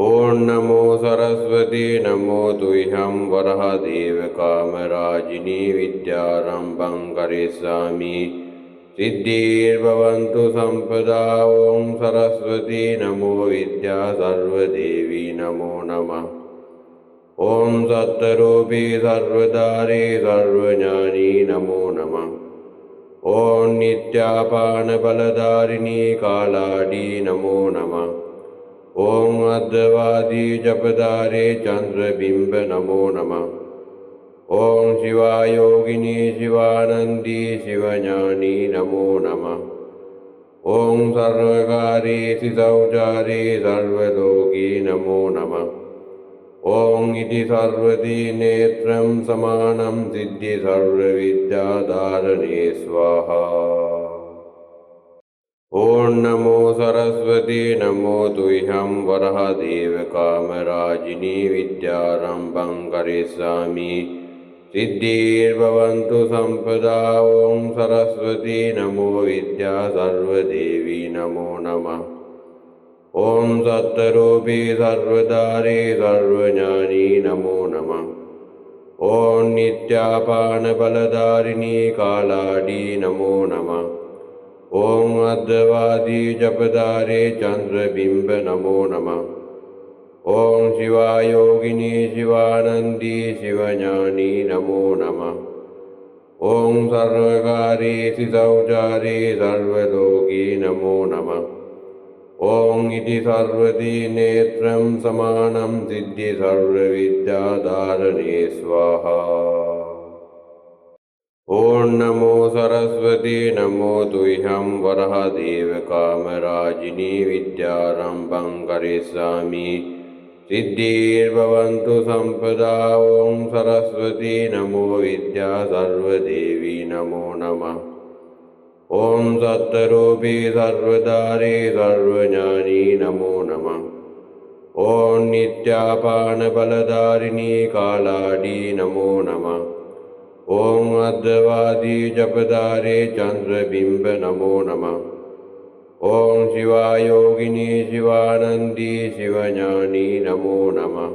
ओं नमो सरस्वती नमो तुह्यं वरहदेव कामराजिनी विद्यारम्भं करिष्यामि सिद्धिर्भवन्तु सम्पदा। ॐ सरस्वती नमो विद्या सर्वदेवी नमो नमः। ॐ सत्तरूपी सर्वधारी सर्वज्ञानी नमो नमः। ॐ नित्यापानबलधारिणी कालाडी नमो नमः। ॐ अद्वादी जपधारे चन्द्रबिम्ब नमो नमः। ॐ शिवायोगिनी शिवानन्दी शिवज्ञानी नमो नमः। ॐ सर्वकारी शौचारी सर्वलोकी नमो नमः। ॐ इति सर्वदी नेत्रं समानं सिद्धि सर्वविद्याधारणे स्वाहा। ॐ नमो सरस्वती नमो तुह्यं वरहदेव कामराजिनी विद्यारम्भं करिष्यामि सिद्धिर्भवन्तु सम्पदा। ॐ सरस्वती नमो विद्या सर्वदेवी नमो नमः। ॐ सत्तरूपी सर्वधारी सर्वज्ञानी नमो नमः। ॐ नित्यापानबलधारिणी कालाडी नमो नमः। ॐ अद्वादी जपधारे चन्द्रबिम्ब नमो नमः। ॐ शिवायोगिनी शिवानन्दी शिवज्ञानी नमो नमः। ॐ सर्वकारी शौचारी सर्वलोकी नमो नमः। ॐ इति सर्वदी नेत्रं समानं सिद्धि सर्वविद्याधारणे स्वाहा। ॐ नमो सरस्वती नमो तुह्यं वरहदेव कामराजिनी विद्यारम्भं करिष्यामि सिद्धिर्भवन्तु सम्पदा। ॐ सरस्वती नमो विद्या सर्वदेवी नमो नमः। ॐ सत्तरूपी सर्वधारी सर्वज्ञानी नमो नमः। ॐ नित्यापानबलधारिणी कालाडी नमो नमः। ॐ अद्वादी जपधारे चन्द्रबिम्ब नमो नमः। ॐ शिवायोगिनी शिवानन्दी शिवज्ञानी नमो नमः।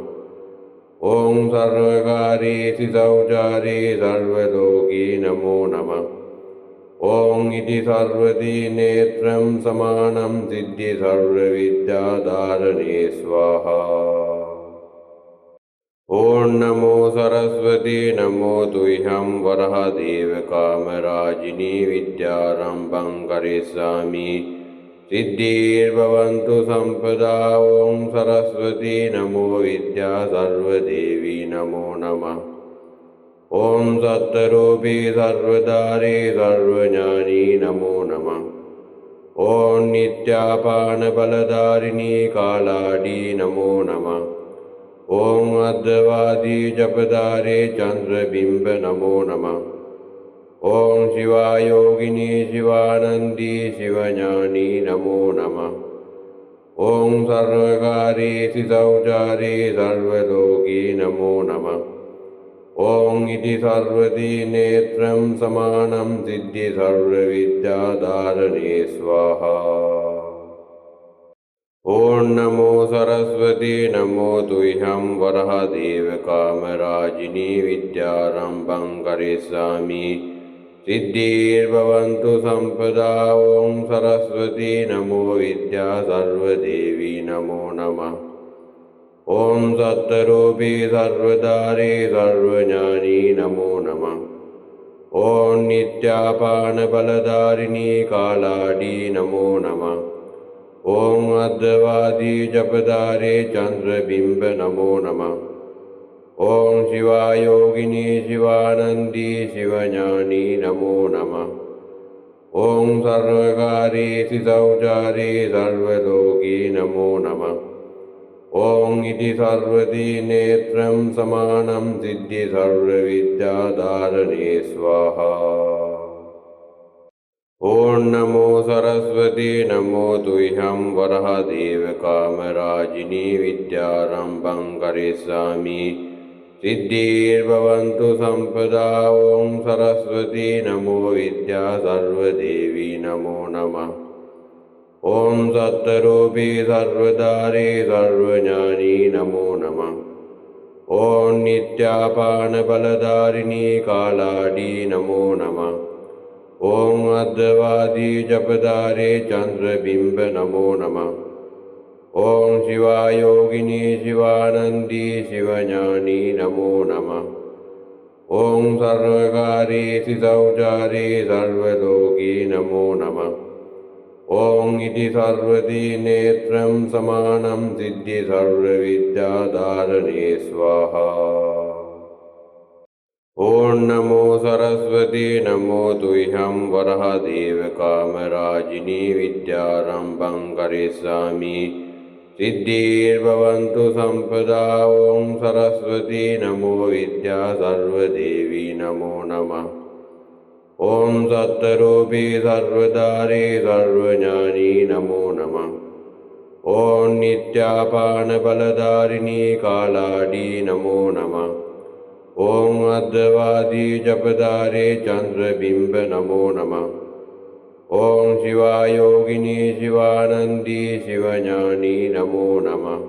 ॐ सर्वकारी शौचारी सर्वलोकी नमो नमः। ॐ इति सर्वदी नेत्रं समानं सिद्धि सर्वविद्याधारणे स्वाहा। ॐ नमो सरस्वती नमो तुह्यं वरहदेव कामराजिनी विद्यारम्भं करिष्यामि सिद्धिर्भवन्तु सम्पदा। ॐ सरस्वती नमो विद्या सर्वदेवी नमो नमः। ॐ सत्तरूपी सर्वधारी सर्वज्ञानी नमो नमः। ॐ नित्यापानबलधारिणी कालाडी नमो नमः। ॐ अद्वादी जपधारे चन्द्रबिम्ब नमो नमः। ॐ शिवायोगिनी शिवानन्दी शिवज्ञानी नमो नमः। ॐ सर्वकारी शौचारी सर्वलोकी नमो नमः। ॐ इति सर्वदी नेत्रं समानं सिद्धि सर्वविद्याधारणे स्वाहा। ॐ नमो सरस्वती नमो तुह्यं वरहदेव कामराजिनी विद्यारम्भं करिष्यामि सिद्धिर्भवन्तु सम्पदा। ॐ सरस्वती नमो विद्या सर्वदेवी नमो नमः। ॐ सत्तरूपी सर्वधारी सर्वज्ञानी नमो नमः। ॐ नित्यापानबलधारिणी कालाडी नमो नमः। ॐ अद्वादी जपधारे चन्द्रबिम्ब नमो नमः। ॐ शिवायोगिनी शिवानन्दी शिवज्ञानी नमो नमः। ॐ सर्वकारी शौचारी सर्वलोकी नमो नमः। ॐ इति सर्वदी नेत्रं समानं सिद्धि सर्वविद्याधारणे स्वाहा। ॐ नमो सरस्वती नमो तुह्यं वरहदेव कामराजिनी विद्यारम्भं करिष्यामि सिद्धिर्भवन्तु सम्पदा। ॐ सरस्वती नमो विद्या सर्वदेवी नमो नमः। ॐ सत्तरूपी सर्वधारी सर्वज्ञानी नमो नमः। ॐ नित्यापानबलधारिणी कालाडी नमो नमः। ॐ अद्वैवादी जपधारे चन्द्रबिम्ब नमो नमः। ॐ शिवायोगिनी शिवानन्दी शिवज्ञानी नमो नमः। ॐ सर्वकारी शौचारी सर्वलोकी नमो नमः। ॐ इति सर्वदी नेत्रं समानं सिद्धि सर्वविद्याधारणे स्वाहा। ॐ नमो सरस्वती नमो तुह्यं वरहदेव कामराजिनी विद्यारम्भं करिष्यामि सिद्धिर्भवन्तु सम्पदा। ॐ सरस्वती नमो विद्या सर्वदेवी नमो नमः। ॐ सत्तरूपी सर्वधारी सर्वज्ञानी नमो नमः। ॐ नित्यापानबलधारिणी कालाडी नमो नमः। ॐ अद्वैवादी जपधारे चन्द्रबिम्ब नमो नमः। ॐ शिवायोगिनी शिवानन्दी शिवज्ञानी नमो नमः।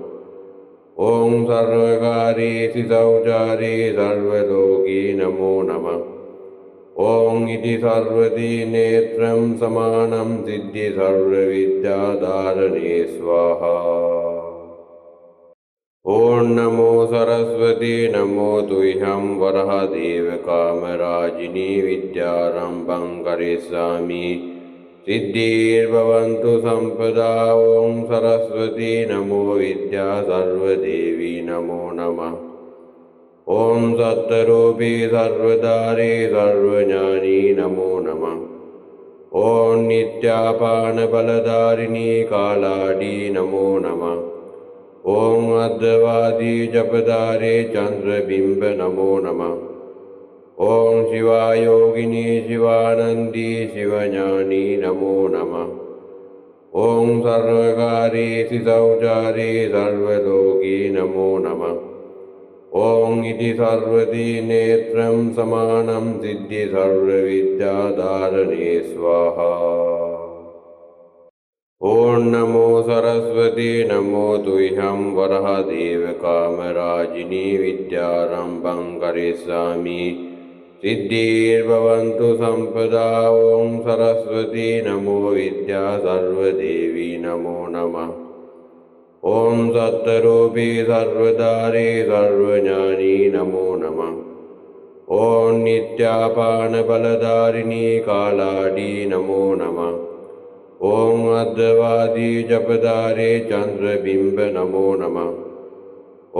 ॐ सर्वकारी शौचारी सर्वलोकी नमो नमः। ॐ इति सर्वदी नेत्रं समानं सिद्धि सर्वविद्याधारणे स्वाहा। ॐ नमो सरस्वती नमो तुह्यं वरहदेव कामराजिनी विद्यारम्भं करिष्यामि सिद्धिर्भवन्तु सम्पदा। ॐ सरस्वती नमो विद्या सर्वदेवी नमो नमः। ॐ सत्तरूपी सर्वधारी सर्वज्ञानी नमो नमः। ॐ नित्यापानबलधारिणी कालाडी नमो नमः। ॐ अद्वैवादी जपधारे चन्द्रबिम्ब नमो नमः। ॐ शिवायोगिनी शिवानन्दी शिवज्ञानी नमो नमः। ॐ सर्वकारी शौचारी सर्वलोकी नमो नमः। ॐ इति सर्वदी नेत्रं समानं सिद्धि सर्वविद्याधारणे स्वाहा। ॐ नमो सरस्वती नमो तुह्यं वरहदेव कामराजिनी विद्यारम्भं करिष्यामि सिद्धिर्भवन्तु सम्पदा। ॐ सरस्वती नमो विद्या सर्वदेवी नमो नमः। ॐ सत्तरूपी सर्वधारी सर्वज्ञानी नमो नमः। ॐ नित्यापानबलधारिणी कालाडी नमो नमः। ॐ अद्वैवादी जपधारे चन्द्रबिम्ब नमो नमः।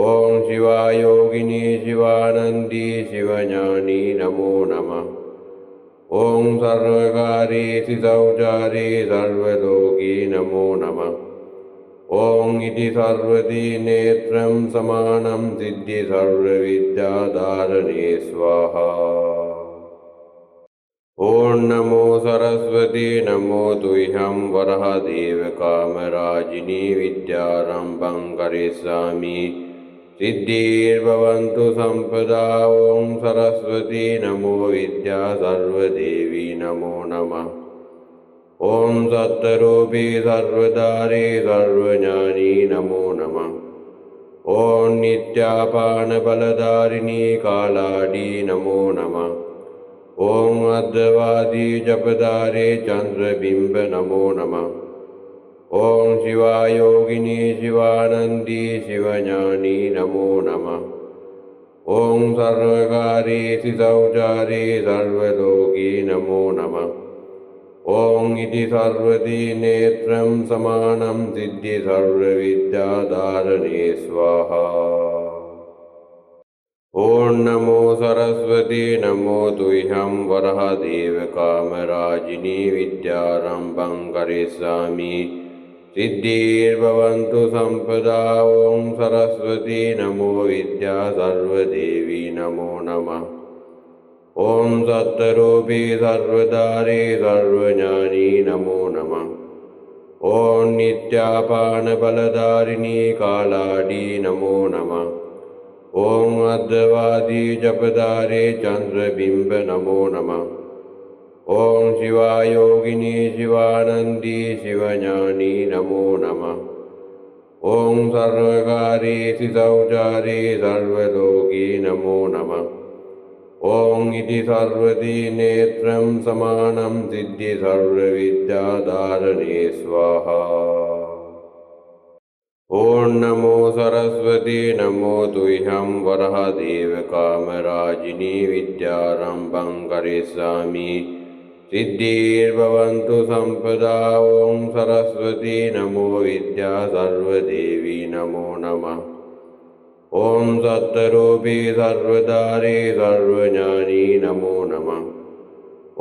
ॐ शिवायोगिनी शिवानन्दी शिवज्ञानी नमो नमः। ॐ सर्वकारी शौचारी सर्वलोकी नमो नमः। ॐ इति सर्वदी नेत्रं समानं सिद्धि सर्वविद्याधारणे स्वाहा। ॐ नमो सरस्वती नमो तुह्यं वरहदेव कामराजिनी विद्यारम्भं करिष्यामि सिद्धिर्भवन्तु सम्पदा। ॐ सरस्वती नमो विद्या सर्वदेवी नमो नमः। ॐ सत्तरूपी सर्वधारी सर्वज्ञानी नमो नमः। ॐ नित्यापानबलधारिणी कालाडी नमो नमः। ॐ अद्वैवादी जपधारे चन्द्रबिम्ब नमो नमः। ॐ शिवायोगिनी शिवानन्दी शिवज्ञानी नमो नमः। ॐ सर्वकारी शौचारी सर्वलोकी नमो नमः। ॐ इति सर्वदी नेत्रं समानं सिद्धि सर्वविद्याधारणे स्वाहा। ॐ नमो सरस्वती नमो तुह्यं वरहदेव कामराजिनी विद्यारम्भं करिष्यामि सिद्धिर्भवन्तु सम्पदा। ॐ सरस्वती नमो विद्या सर्वदेवी नमो नमः। ॐ सत्तरूपी सर्वधारी सर्वज्ञानी नमो नमः। ॐ नित्यापानबलधारिणी कालाडी नमो नमः। ॐ अद्वैवादी जपधारे चन्द्रबिम्ब नमो नमः। ॐ शिवायोगिनी शिवानन्दी शिवज्ञानी नमो नमः। ॐ सर्वकारी सितौचारी सर्वलोकी नमो नमः। ॐ इति सर्वदी नेत्रं समानं सिद्धि सर्वविद्याधारणे स्वाहा। ॐ नमो सरस्वती नमो तुह्यं वरहदेव कामराजिनी विद्यारम्भं करिष्यामि सिद्धिर्भवन्तु सम्पदा। ॐ सरस्वती नमो विद्या सर्वदेवी नमो नमः। ॐ सत्तरूपी सर्वधारी सर्वज्ञानी नमो नमः।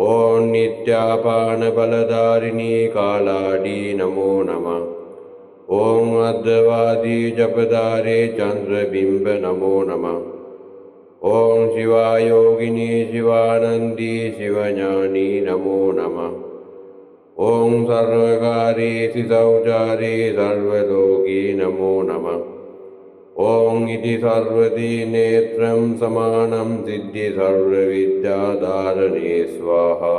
ॐ नित्यापानबलधारिणी कालाडी नमो नमः। ॐ अद्वादी जपधारे चन्द्रबिम्ब नमो नमः। ॐ शिवायोगिनी शिवानन्दी शिवज्ञानी नमो नमः। ॐ सर्वकारी सितौचारी सर्वलोकी नमो नमः। ॐ इति सर्वदी नेत्रं समानं सिद्धि सर्वविद्याधारणे स्वाहा।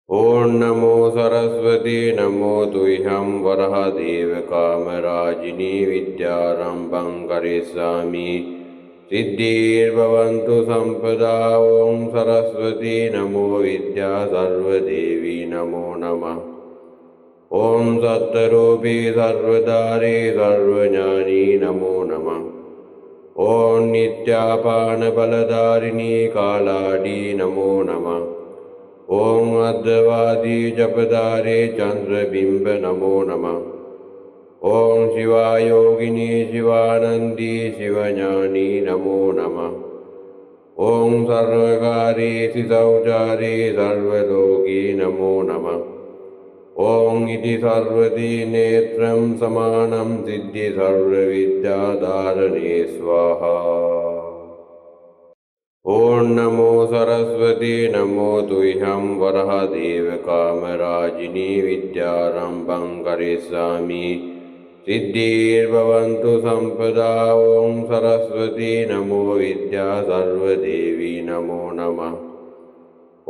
ॐ नमो सरस्वती नमो तुह्यं वरहदेव कामराजिनी विद्यारम्भं करिष्यामि सिद्धिर्भवन्तु सम्पदा। ॐ सरस्वती नमो विद्या सर्वदेवी नमो नमः। ॐ सत्तरूपी सर्वधारी सर्वज्ञानी नमो नमः। ॐ नित्यापानबलधारिणी कालाडी नमो नमः। ॐ अद्वादी जपधारे चन्द्रबिम्ब नमो नमः। ॐ शिवायोगिनी शिवानन्दी शिवज्ञानी नमो नमः। ॐ सर्वकारी सितौचारी सर्वलोकी नमो नमः। ॐ इति सर्वदी नेत्रं समानं सिद्धि सर्वविद्याधारणे स्वाहा। ॐ नमो सरस्वती नमो तुह्यं वरहदेव कामराजिनी विद्यारम्भं करिष्यामि सिद्धिर्भवन्तु सम्पदा। ॐ सरस्वती नमो विद्या सर्वदेवी नमो नमः।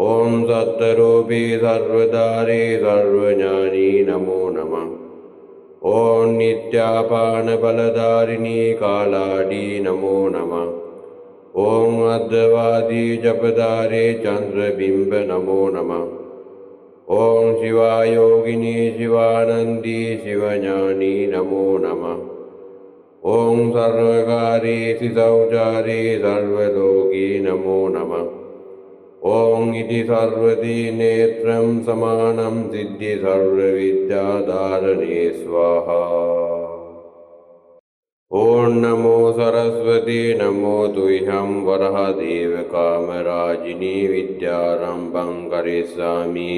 ॐ सत्तरूपी सर्वधारी सर्वज्ञानी नमो नमः। ॐ नित्यापानबलधारिणी कालाडी नमो नमः। ॐ अद्वादी जपधारे चन्द्रबिम्ब नमो नमः। ॐ शिवायोगिनी शिवानन्दी शिवज्ञानी नमो नमः। ॐ सर्वकारी सितौचारी सर्वलोकी नमो नमः। ॐ इति सर्वदी नेत्रं समानं सिद्धि सर्वविद्याधारणे स्वाहा। ॐ नमो सरस्वती नमो तुह्यं वरहदेव कामराजिनी विद्यारम्भं करिष्यामि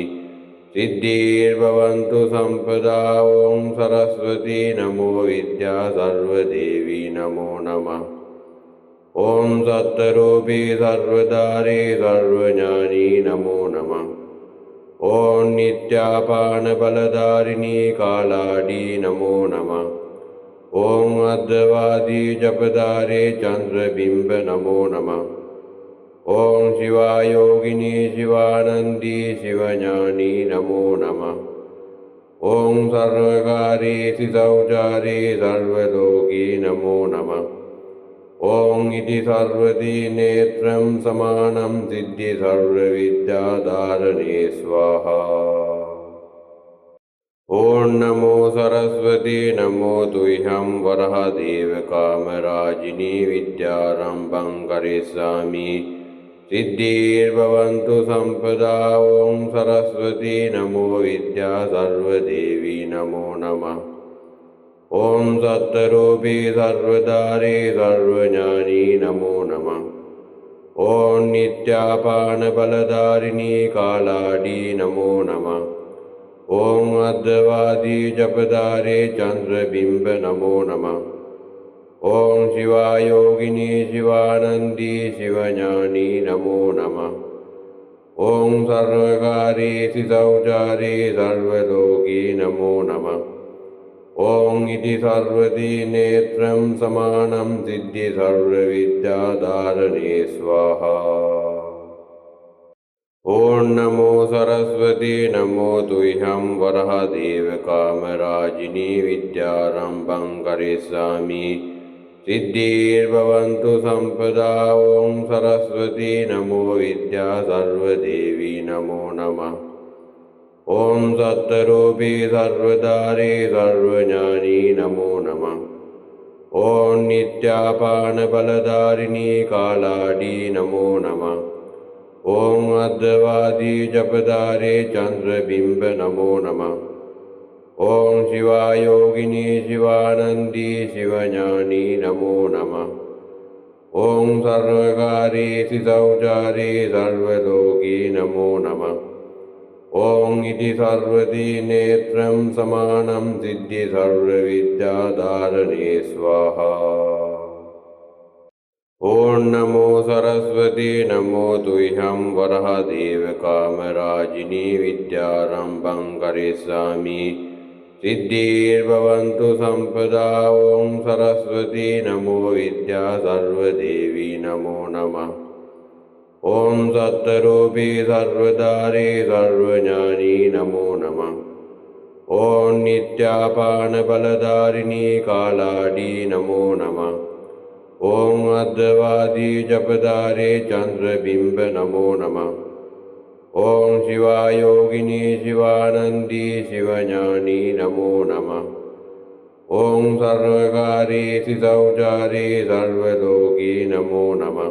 सिद्धिर्भवन्तु सम्पदा। ॐ सरस्वती नमो विद्या सर्वदेवी नमो नमः। ॐ सत्तरूपी सर्वधारी सर्वज्ञानी नमो नमः। ॐ नित्यापानबलधारिणी कालाडी नमो नमः। ॐ अद्वादी जपधारे चन्द्रबिम्ब नमो नमः। ॐ शिवायोगिनी शिवानन्दी शिवज्ञानी नमो नमः। ॐ सर्वकारी सितौचारी सर्वलोकी नमो नमः। ॐ इति सर्वदी नेत्रं समानं सिद्धि सर्वविद्याधारणे स्वाहा। ॐ नमो सरस्वती नमो तुह्यं वरहदेव कामराजिनी विद्यारम्भं करिष्यामि सिद्धिर्भवन्तु सम्पदा। ॐ सरस्वती नमो विद्या सर्वदेवी नमो नमः। ॐ सत्तरूपी सर्वधारी सर्वज्ञानी नमो नमः। ॐ नित्यापानबलधारिणी कालाडी नमो नमः। ॐ अद्वादी जपधारे चन्द्रबिम्ब नमो नमः। ॐ शिवायोगिनी शिवानन्दी शिवज्ञानी नमो नमः। ॐ सर्वकारी सितौचारी सर्वलोकी नमो नमः। ॐ इति सर्वदी नेत्रं समानं सिद्धि सर्वविद्याधारणे स्वाहा। ॐ नमो सरस्वती नमो तुह्यं वरहदेव कामराजिनी विद्यारम्भं करिष्यामि सिद्धिर्भवन्तु सम्पदा। ॐ सरस्वती नमो विद्या सर्वदेवी नमो नमः। ॐ सत्तरूपी सर्वधारी सर्वज्ञानी नमो नमः। ॐ नित्यापानबलधारिणी कालाडी नमो नमः। ॐ अद्वैती जपधारे चन्द्रबिम्ब नमो नमः। ॐ शिवायोगिनी शिवानन्दी शिवज्ञानी नमो नमः। ॐ सर्वकारी सितौचारी सर्वलोकी नमो नमः। ॐ इति सर्वती नेत्रं समानं सिद्धि सर्वविद्याधारणे स्वाहा। ॐ नमो सरस्वती नमो तुह्यं वरहदेव कामराजिनी विद्यारम्भं करिष्यामि सिद्धिर्भवन्तु सम्पदा। ॐ सरस्वती नमो विद्या सर्वदेवी नमो नमः। ॐ सत्तरूपी सर्वधारी सर्वज्ञानी नमो नमः। ॐ नित्यापानबलधारिणी कालाडी नमो नमः। ॐ अद्वैती जपधारे चन्द्रबिम्ब नमो नमः। ॐ शिवायोगिनी शिवानन्दी शिवज्ञानी नमो नमः। ॐ सर्वकारी सितौचारी सर्वलोकी नमो नमः।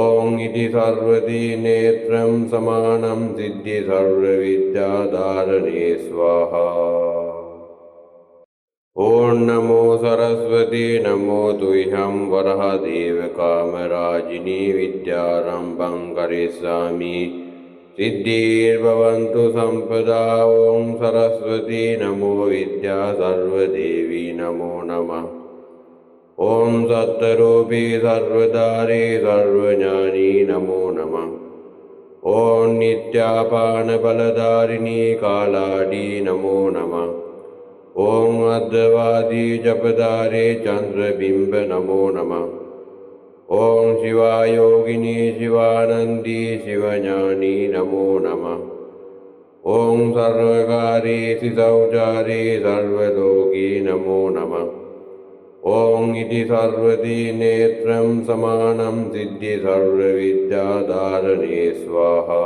ॐ इति सर्वती नेत्रं समानं सिद्धि सर्वविद्याधारणे स्वाहा। ॐ नमो सरस्वती नमो तुह्यं वरहदेव कामराजिनी विद्यारम्भं करिष्यामि सिद्धिर्भवन्तु सम्पदा। ॐ सरस्वती नमो विद्या सर्वदेवी नमो नमः। ॐ सत्तरूपी सर्वधारी सर्वज्ञानी नमो नमः। ॐ नित्यापानबलधारिणी कालाडी नमो नमः। ॐ अद्वैती जपधारे चन्द्रबिम्ब नमो नमः। ॐ शिवायोगिनी शिवानन्दी शिवज्ञानी नमो नमः। ॐ सर्वकारी सितौचारी सर्वलोकी नमो नमः। ॐ इति सर्वती नेत्रं समानं सिद्धि सर्वविद्याधारणे स्वाहा।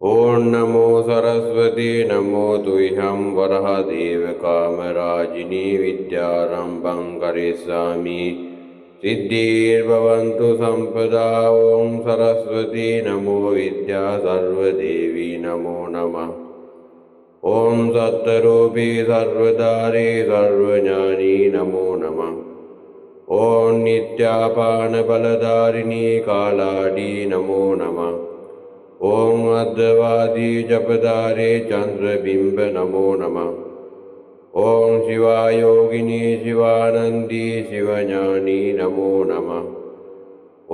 ॐ नमो सरस्वती नमो तुह्यं वरहदेव कामराजिनी विद्यारम्भं करिष्यामि सिद्धिर्भवन्तु सम्पदा। ॐ सरस्वती नमो विद्या सर्वदेवी नमो नमः। ॐ सत्तरूपी सर्वधारी सर्वज्ञानी नमो नमः। ॐ नित्यापानबलधारिणी कालाडी नमो नमः। ॐ अद्वैती जपधारे चन्द्रबिम्ब नमो नमः। ॐ शिवायोगिनी शिवानन्दी शिवज्ञानी नमो नमः।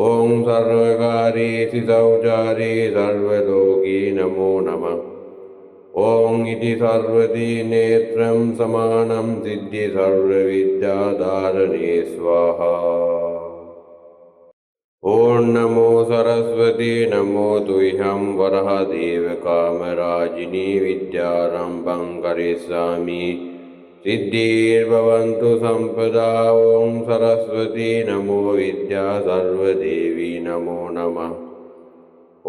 ॐ सर्वकारी सितौचारी सर्वलोकी नमो नमः। ॐ इति सर्वती नेत्रं समानं सिद्धि सर्वविद्याधारणे स्वाहा। ॐ नमो सरस्वती नमो तुह्यं वरहदेव कामराजिनी विद्यारम्भं करिष्यामि सिद्धिर्भवन्तु सम्पदा। ॐ सरस्वती नमो विद्या सर्वदेवी नमो नमः।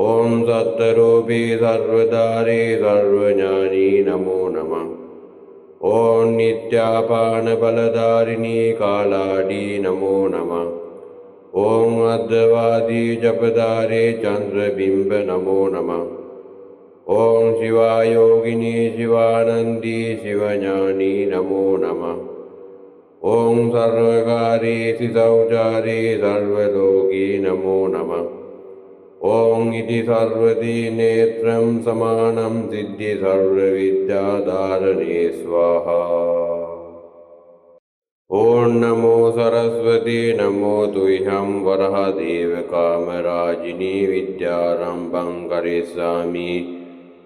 ॐ सत्तरूपी सर्वधारी सर्वज्ञानी नमो नमः। ॐ नित्यापानबलधारिणी कालाडी नमो नमः। ॐ अद्वैती जपधारे चन्द्रबिम्ब नमो नमः। ॐ शिवायोगिनी शिवानन्दी शिवज्ञानी नमो नमः। ॐ सर्वकारी सितौचारी सर्वलोकी नमो नमः। ॐ इति सर्वती नेत्रं समानं सिद्धि सर्वविद्याधारणे स्वाहा। ॐ नमो सरस्वती नमो तुह्यं वरहदेव कामराजिनी विद्यारम्भं करिष्यामि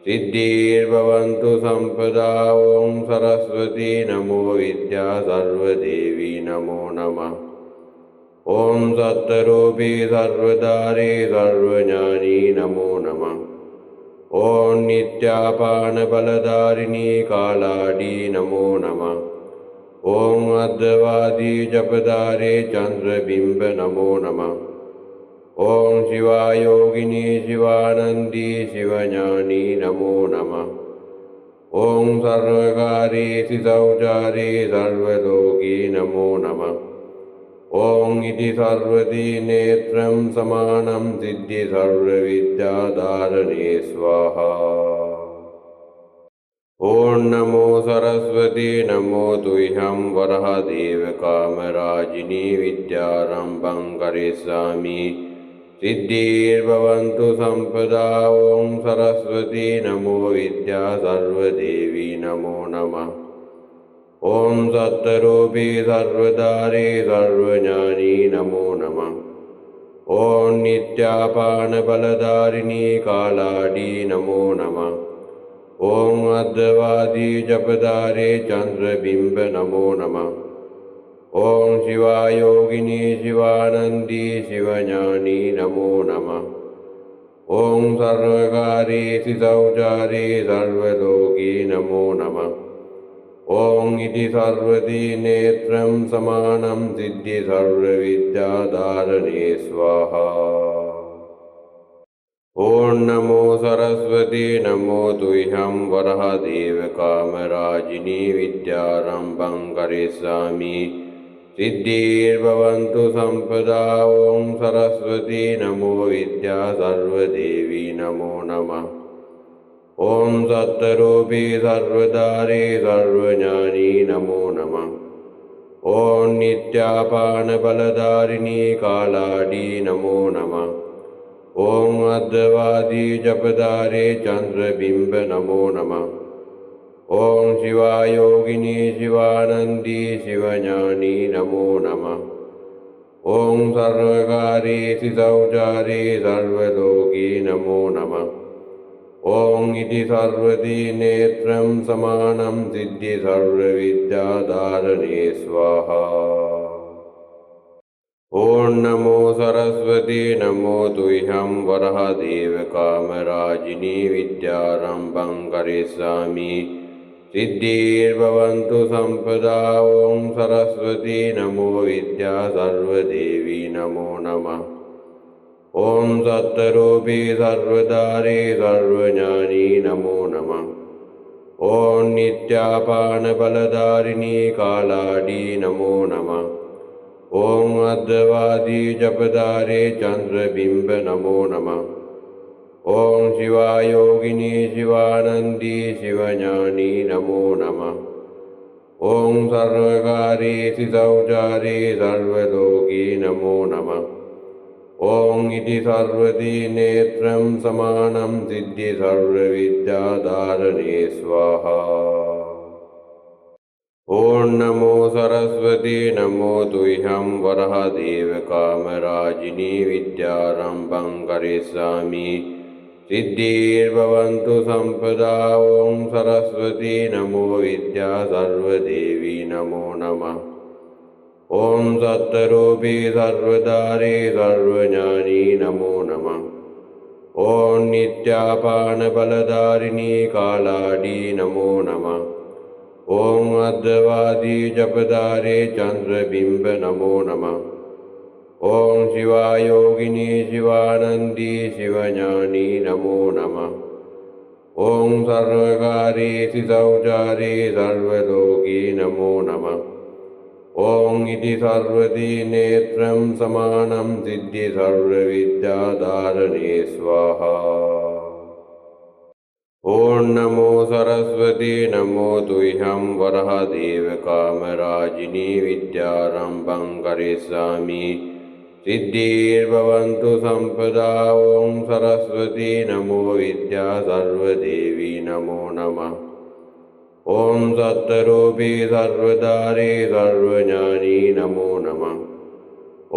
सिद्धिर्भवन्तु सम्पदा। ॐ सरस्वती नमो विद्या सर्वदेवी नमो नमः। ॐ सत्तरूपी सर्वधारी सर्वज्ञानी नमो नमः। ॐ नित्यापानबलधारिणी कालाडी नमो नमः। ॐ अद्वैती जपधारे चन्द्रबिम्ब नमो नमः। ॐ शिवायोगिनी शिवानन्दी शिवज्ञानी नमो नमः। ॐ सर्वकारी शौचारी सर्वलोकी नमो नमः। ॐ इति सर्वती नेत्रं समानं सिद्धि सर्वविद्याधारणे स्वाहा। ॐ नमो सरस्वती नमो तुह्यं वरहदेव कामराजिनी विद्यारम्भं करिष्यामि सिद्धिर्भवन्तु सम्पदा। ॐ सरस्वती नमो विद्या सर्वदेवी नमो नमः। ॐ सत्तरूपी सर्वधारी सर्वज्ञानी नमो नमः। ॐ नित्यापानबलधारिणी कालाडी नमो नमः। ॐ अद्वैती जपधारे चन्द्रबिम्ब नमो नमः। ॐ शिवायोगिनी शिवानन्दी शिवज्ञानी नमो नमः। ॐ सर्वकारी शौचारी सर्वलोकी नमो नमः। ॐ इति सर्वती नेत्रं समानं सिद्धि सर्वविद्याधारणे स्वाहा। ॐ नमो सरस्वती नमो तुह्यं वरहदेव कामराजिनी विद्यारम्भं करिष्यामि सिद्धिर्भवन्तु सम्पदा। ॐ सरस्वती नमो विद्या सर्वदेवी नमो नमः। ॐ सत्तरूपी सर्वधारी सर्वज्ञानी नमो नमः। ॐ नित्यापानबलधारिणी कालाडी नमो नमः। ॐ अद्वैती जपधारे चन्द्रबिम्ब नमो नमः। ॐ शिवायोगिनी शिवानन्दी शिवज्ञानी नमो नमः। ॐ सर्वकारी शौचारी सर्वलोकी नमो नमः। ॐ इति सर्वती नेत्रं समानं सिद्धि सर्वविद्याधारणे स्वाहा। ॐ नमो सरस्वती नमो तुह्यं वरहदेव कामराजिनी विद्यारम्भं करिष्यामि सिद्धिर्भवन्तु सम्पदा। ॐ सरस्वती नमो विद्या सर्वदेवी नमो नमः। ॐ सत्तरूपी सर्वधारी सर्वज्ञानी नमो नमः। ॐ नित्यापानबलधारिणी कालाडी नमो नमः। ॐ अद्वैती जपधारे चन्द्रबिम्ब नमो नमः। ॐ शिवायोगिनी शिवानन्दी शिवज्ञानी नमो नमः। ॐ सर्वकारी शौचारी सर्वलोकी नमो नमः। ॐ इति सर्वती नेत्रं समानं सिद्धि सर्वविद्याधारणे स्वाहा। ॐ नमो सरस्वती नमो तुह्यं वरहदेव कामराजिनी विद्यारम्भं करिष्यामि सिद्धिर्भवन्तु सम्पदा। ॐ सरस्वती नमो विद्या सर्वदेवी नमो नमः। ॐ सत्तरूपी सर्वधारी सर्वज्ञानी नमो नमः। ॐ नित्यापानबलधारिणी कालाडी नमो नमः। ॐ अद्वैती जपधारे चन्द्रबिम्ब नमो नमः। ॐ शिवायोगिनी शिवानन्दी शिवज्ञानी नमो नमः। ॐ सर्वकारी शौचारी सर्वलोकी नमो नमः। ॐ इति सर्वती नेत्रं समानं सिद्धि सर्वविद्याधारणे स्वाहा। ॐ नमो सरस्वती नमो तुह्यं वरहदेव कामराजिनी विद्यारम्भं करिष्यामि सिद्धिर्भवन्तु सम्पदा। ॐ सरस्वती नमो विद्या सर्वदेवी नमो नमः। ॐ सत्तरूपी सर्वधारी सर्वज्ञानी नमो नमः।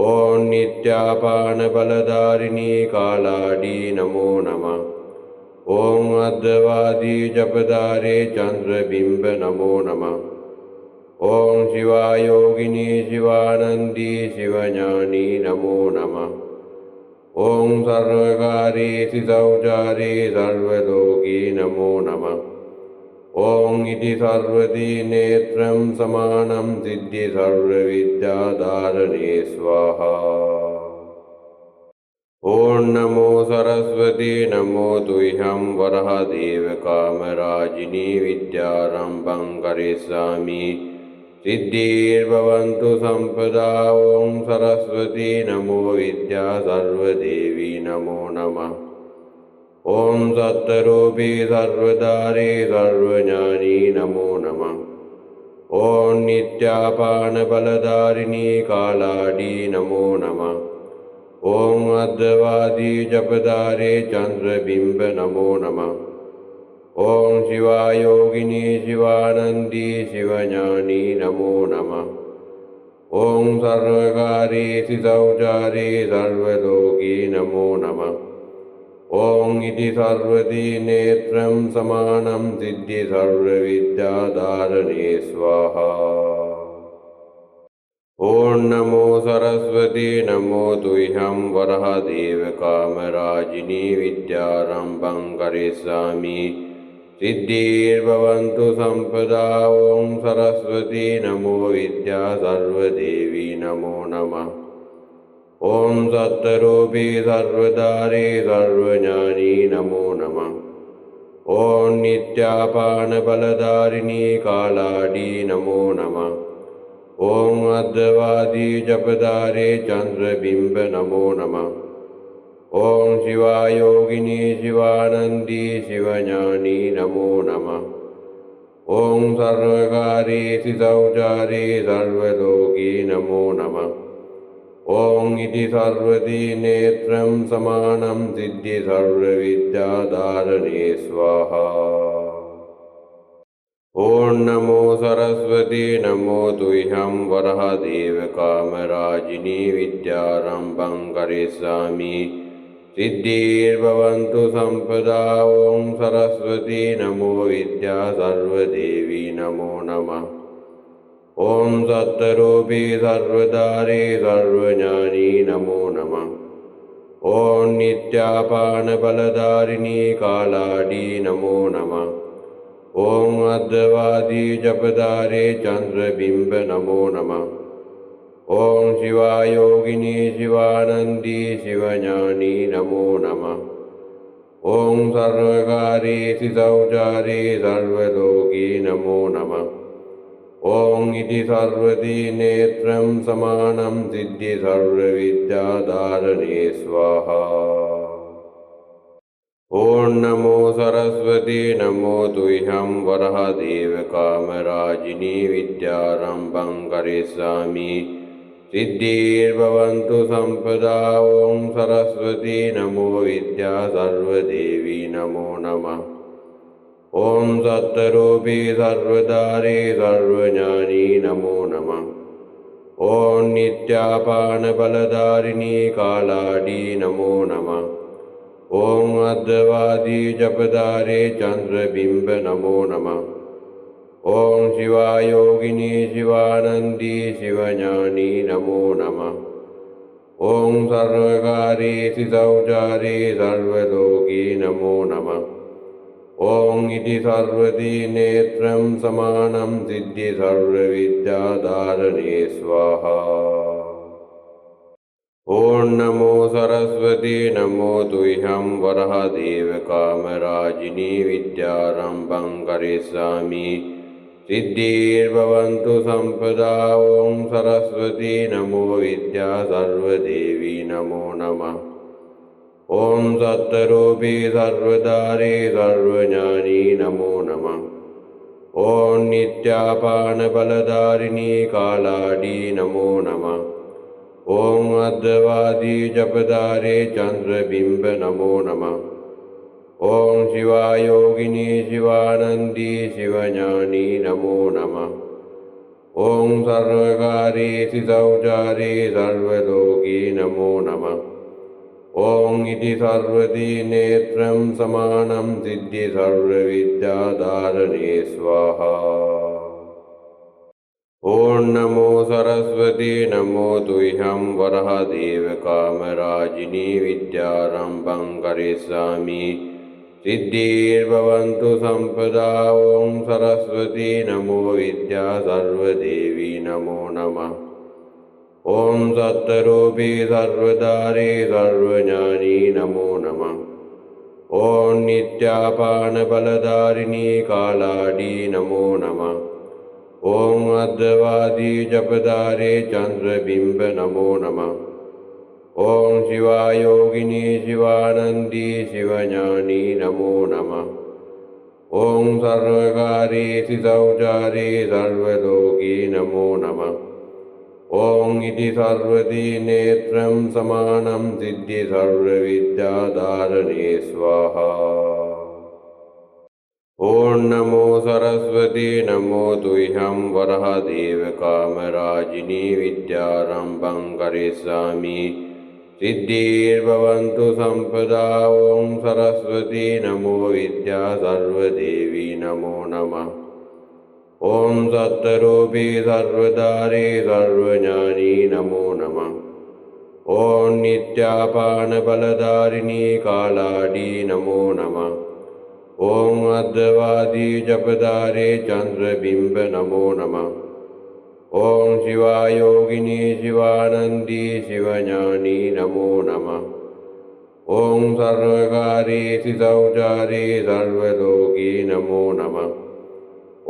ॐ नित्यापानबलधारिणी कालाडी नमो नमः। ॐ अद्वैती जपधारे चन्द्रबिम्ब नमो नमः। ॐ शिवायोगिनी शिवानन्दी शिवज्ञानी नमो नमः। ॐ सर्वकारेषु शौचारे सर्वलोकी नमो नमः। ॐ इति सर्वती नेत्रं समानं सिद्धि सर्वविद्याधारणे स्वाहा। ॐ नमो सरस्वती नमो तुह्यं वरहदेव कामराजिनी विद्यारम्भं करिष्यामि सिद्धिर्भवन्तु सम्पदा। ॐ सरस्वती नमो विद्या सर्वदेवी नमो नमः। ॐ सत्तरूपी सर्वधारी सर्वज्ञानी नमो नमः। ॐ नित्यापानबलधारिणी कालाडी नमो नमः। ॐ अद्वादी जपधारे चन्द्रबिम्ब नमो नमः। ॐ शिवायोगिनी शिवानन्दी शिवज्ञानी नमो नमः। ॐ सर्वकारेषु शौचारे सर्वलोकी नमो नमः। ॐ इति सर्वती नेत्रं समानं सिद्धि सर्वविद्याधारणे स्वाहा। ॐ नमो सरस्वती नमो तुह्यं वरहदेव कामराजिनी विद्यारम्भं करिष्यामि सिद्धिर्भवन्तु सम्पदा। ॐ सरस्वती नमो विद्या सर्वदेवी नमो नमः। ॐ सत्तरूपी सर्वधारी सर्वज्ञानी नमो नमः। ॐ नित्यापानबलधारिणी कालाडी नमो नमः। ॐ अद्वादी जपधारे चन्द्रबिम्ब नमो नमः। ॐ शिवायोगिनी शिवानन्दी शिवज्ञानी नमो नमः। ॐ सर्वकारेषु शौचारे सर्वलोकी नमो नमः। ॐ इति सर्वती नेत्रं समानं सिद्धि सर्वविद्याधारणे स्वाहा। ॐ नमो सरस्वती नमो तुह्यं वरहदेव कामराजिनी विद्यारम्भं करिष्यामि सिद्धिर्भवन्तु सम्पदा। ॐ सरस्वती नमो विद्या सर्वदेवी नमो नमः। ॐ सत्तरूपी सर्वधारी सर्वज्ञानी नमो नमः। ॐ नित्यापानबलधारिणी कालाडी नमो नमः। ॐ अद्वादी जपधारे चन्द्रबिम्ब नमो नमः। ॐ शिवायोगिनी शिवानन्दी शिवज्ञानी नमो नमः। ॐ सर्वकारेषु शौचारे सर्वलोकी नमो नमः। ॐ इति सर्वती नेत्रं समानं सिद्धि सर्वविद्याधारणे स्वाहा। ॐ नमो सरस्वती नमो तुह्यं वरहदेव कामराजिनी विद्यारम्भं करिष्यामि सिद्धिर्भवन्तु सम्पदा। ॐ सरस्वती नमो विद्या सर्वदेवी नमो नमः। ॐ सत्तरूपी सर्वधारी सर्वज्ञानी नमो नमः। ॐ नित्यापानबलधारिणी कालाडी नमो नमः। ॐ अद्वादी जपधारे चन्द्रबिम्ब नमो नमः। ॐ शिवायोगिनी शिवानन्दी शिवज्ञानी नमो नमः। ॐ सर्वकारेषु शौचारे सर्वलोकी नमो नमः। ॐ इति सर्वती नेत्रं समानं सिद्धि सर्वविद्याधारणे स्वाहा। ॐ नमो सरस्वती नमो तुह्यं वरहदेव कामराजिनी विद्यारम्भं करिष्यामि सिद्धिर्भवन्तु सम्पदा। ॐ सरस्वती नमो विद्या सर्वदेवी नमो नमः। ॐ सत्तरूपी सर्वधारी सर्वज्ञानी नमो नमः। ॐ नित्यापानबलधारिणी कालाडी नमो नमः। ॐ अद्वादी जपधारे चन्द्रबिम्ब नमो नमः। ॐ शिवायोगिनी शिवानन्दी शिवज्ञानी नमो नमः। ॐ सर्वकारेषु शौचारे सर्वलोकी नमो नमः। ॐ इति सर्वती नेत्रं समानं सिद्धि सर्वविद्याधारणे स्वाहा। ॐ नमो सरस्वती नमो तुह्यं वरहदेव कामराजिनी विद्यारम्भं करिष्यामि सिद्धिर्भवन्तु सम्पदा। ॐ सरस्वती नमो विद्या सर्वदेवी नमो नमः। ॐ सत्तरूपी सर्वधारी सर्वज्ञानी नमो नमः। ॐ नित्यापानबलधारिणी कालाडी नमो नमः। ॐ अद्वादी जपधारे चन्द्रबिम्ब नमो नमः। ॐ शिवायोगिनी शिवानन्दी शिवज्ञानी नमो नमः। ॐ सर्वकारी सिसौचारी सर्वलोकी नमो नमः। ॐ इति सर्वदी नेत्रं समानं सिद्धि सर्वविद्याधारणे स्वाहा। ॐ नमो सरस्वती नमो तुह्यं वरहदेव कामराजिनी विद्यारम्भं करिष्यामि सिद्धिर्भवन्तु सम्पदा। ॐ सरस्वती नमो विद्या सर्वदेवी नमो नमः। ॐ सत्तरूपी सर्वधारी सर्वज्ञानी नमो नमः। ॐ नित्यापानबलधारिणी कालाडी नमो नमः। ॐ अद्वादी जपधारे चन्द्रबिम्ब नमो नमः। ॐ शिवायोगिनी शिवानन्दी शिवज्ञानी नमो नमः। ॐ सर्वकारी सिसौचारी सर्वलोकी नमो नमः।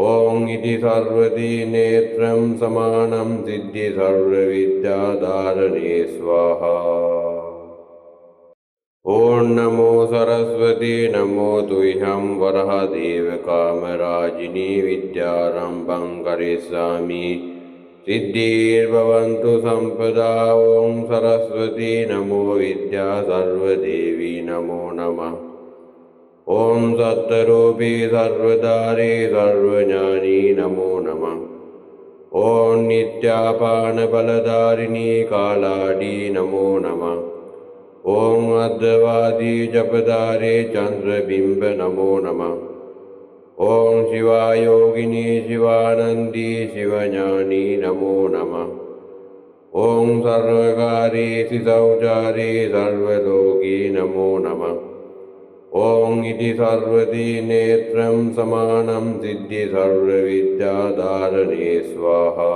ॐ इति सर्वदी नेत्रं समानं सिद्धि सर्वविद्याधारणे स्वाहा। ॐ नमो सरस्वती नमो तुह्यं वरहदेव कामराजिनी विद्यारम्भं करिष्यामि सिद्धिर्भवन्तु सम्पदा। ॐ सरस्वती नमो विद्या सर्वदेवी नमो नमः। ॐ सत्तरूपी सर्वधारी सर्वज्ञानी नमो नमः। ॐ नित्यापानबलधारिणी कालाडी नमो नमः। ॐ अद्वादी जपधारे चन्द्रबिम्ब नमो नमः। ॐ शिवायोगिनी शिवानन्दी शिवज्ञानी नमो नमः। ॐ सर्वकारी सिसौचारी सर्वलोकी नमो नमः। ॐ इति सर्वदी नेत्रं समानं सिद्धि सर्वविद्याधारणे स्वाहा।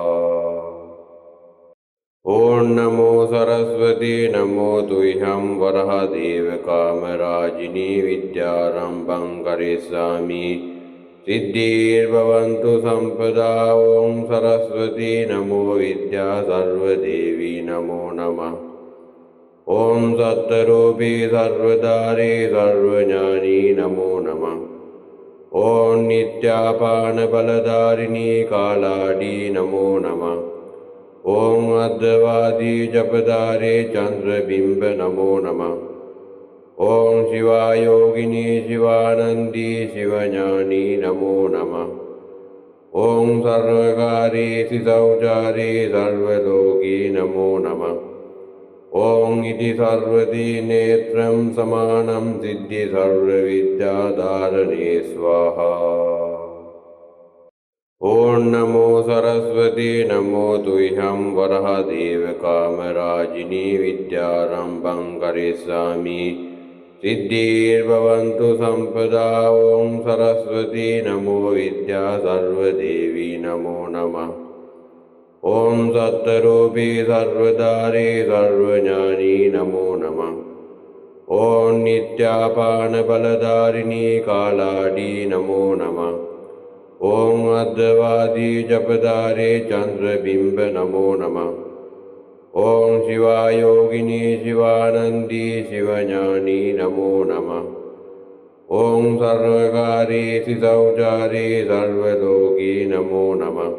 ॐ नमो सरस्वती नमो तुह्यं वरहदेव कामराजिनी विद्यारम्भं करिष्यामि सिद्धिर्भवन्तु सम्पदा। ॐ सरस्वती नमो विद्या सर्वदेवी नमो नमः। ॐ सत्तरूपी सर्वधारी सर्वज्ञानी नमो नमः। ॐ नित्यापानबलधारिणी कालाडी नमो नमः। ॐ अद्वादी जपधारे चन्द्रबिम्ब नमो नमः। ॐ शिवायोगिनी शिवानन्दी शिवज्ञानी नमो नमः। ॐ सर्वकारी सिसौचारी सर्वलोकी नमो नमः। ॐ इति सर्वदी नेत्रं समानं सिद्धि सर्वविद्याधारणे स्वाहा। ॐ नमो सरस्वती नमो तुह्यं वरहदेव कामराजिनी विद्यारम्भं करिष्यामि सिद्धिर्भवन्तु सम्पदा। ॐ सरस्वती नमो विद्या सर्वदेवी नमो नमः। ॐ सत्तरूपी सर्वधारी सर्वज्ञानी नमो नमः। ॐ नित्यापानबलधारिणी कालाडी नमो नमः। ॐ अद्वादी जपधारे चन्द्रबिम्ब नमो नमः। ॐ शिवायोगिनी शिवानन्दी शिवज्ञानी नमो नमः। ॐ सर्वकारी सिसौचारी सर्वलोकी नमो नमः।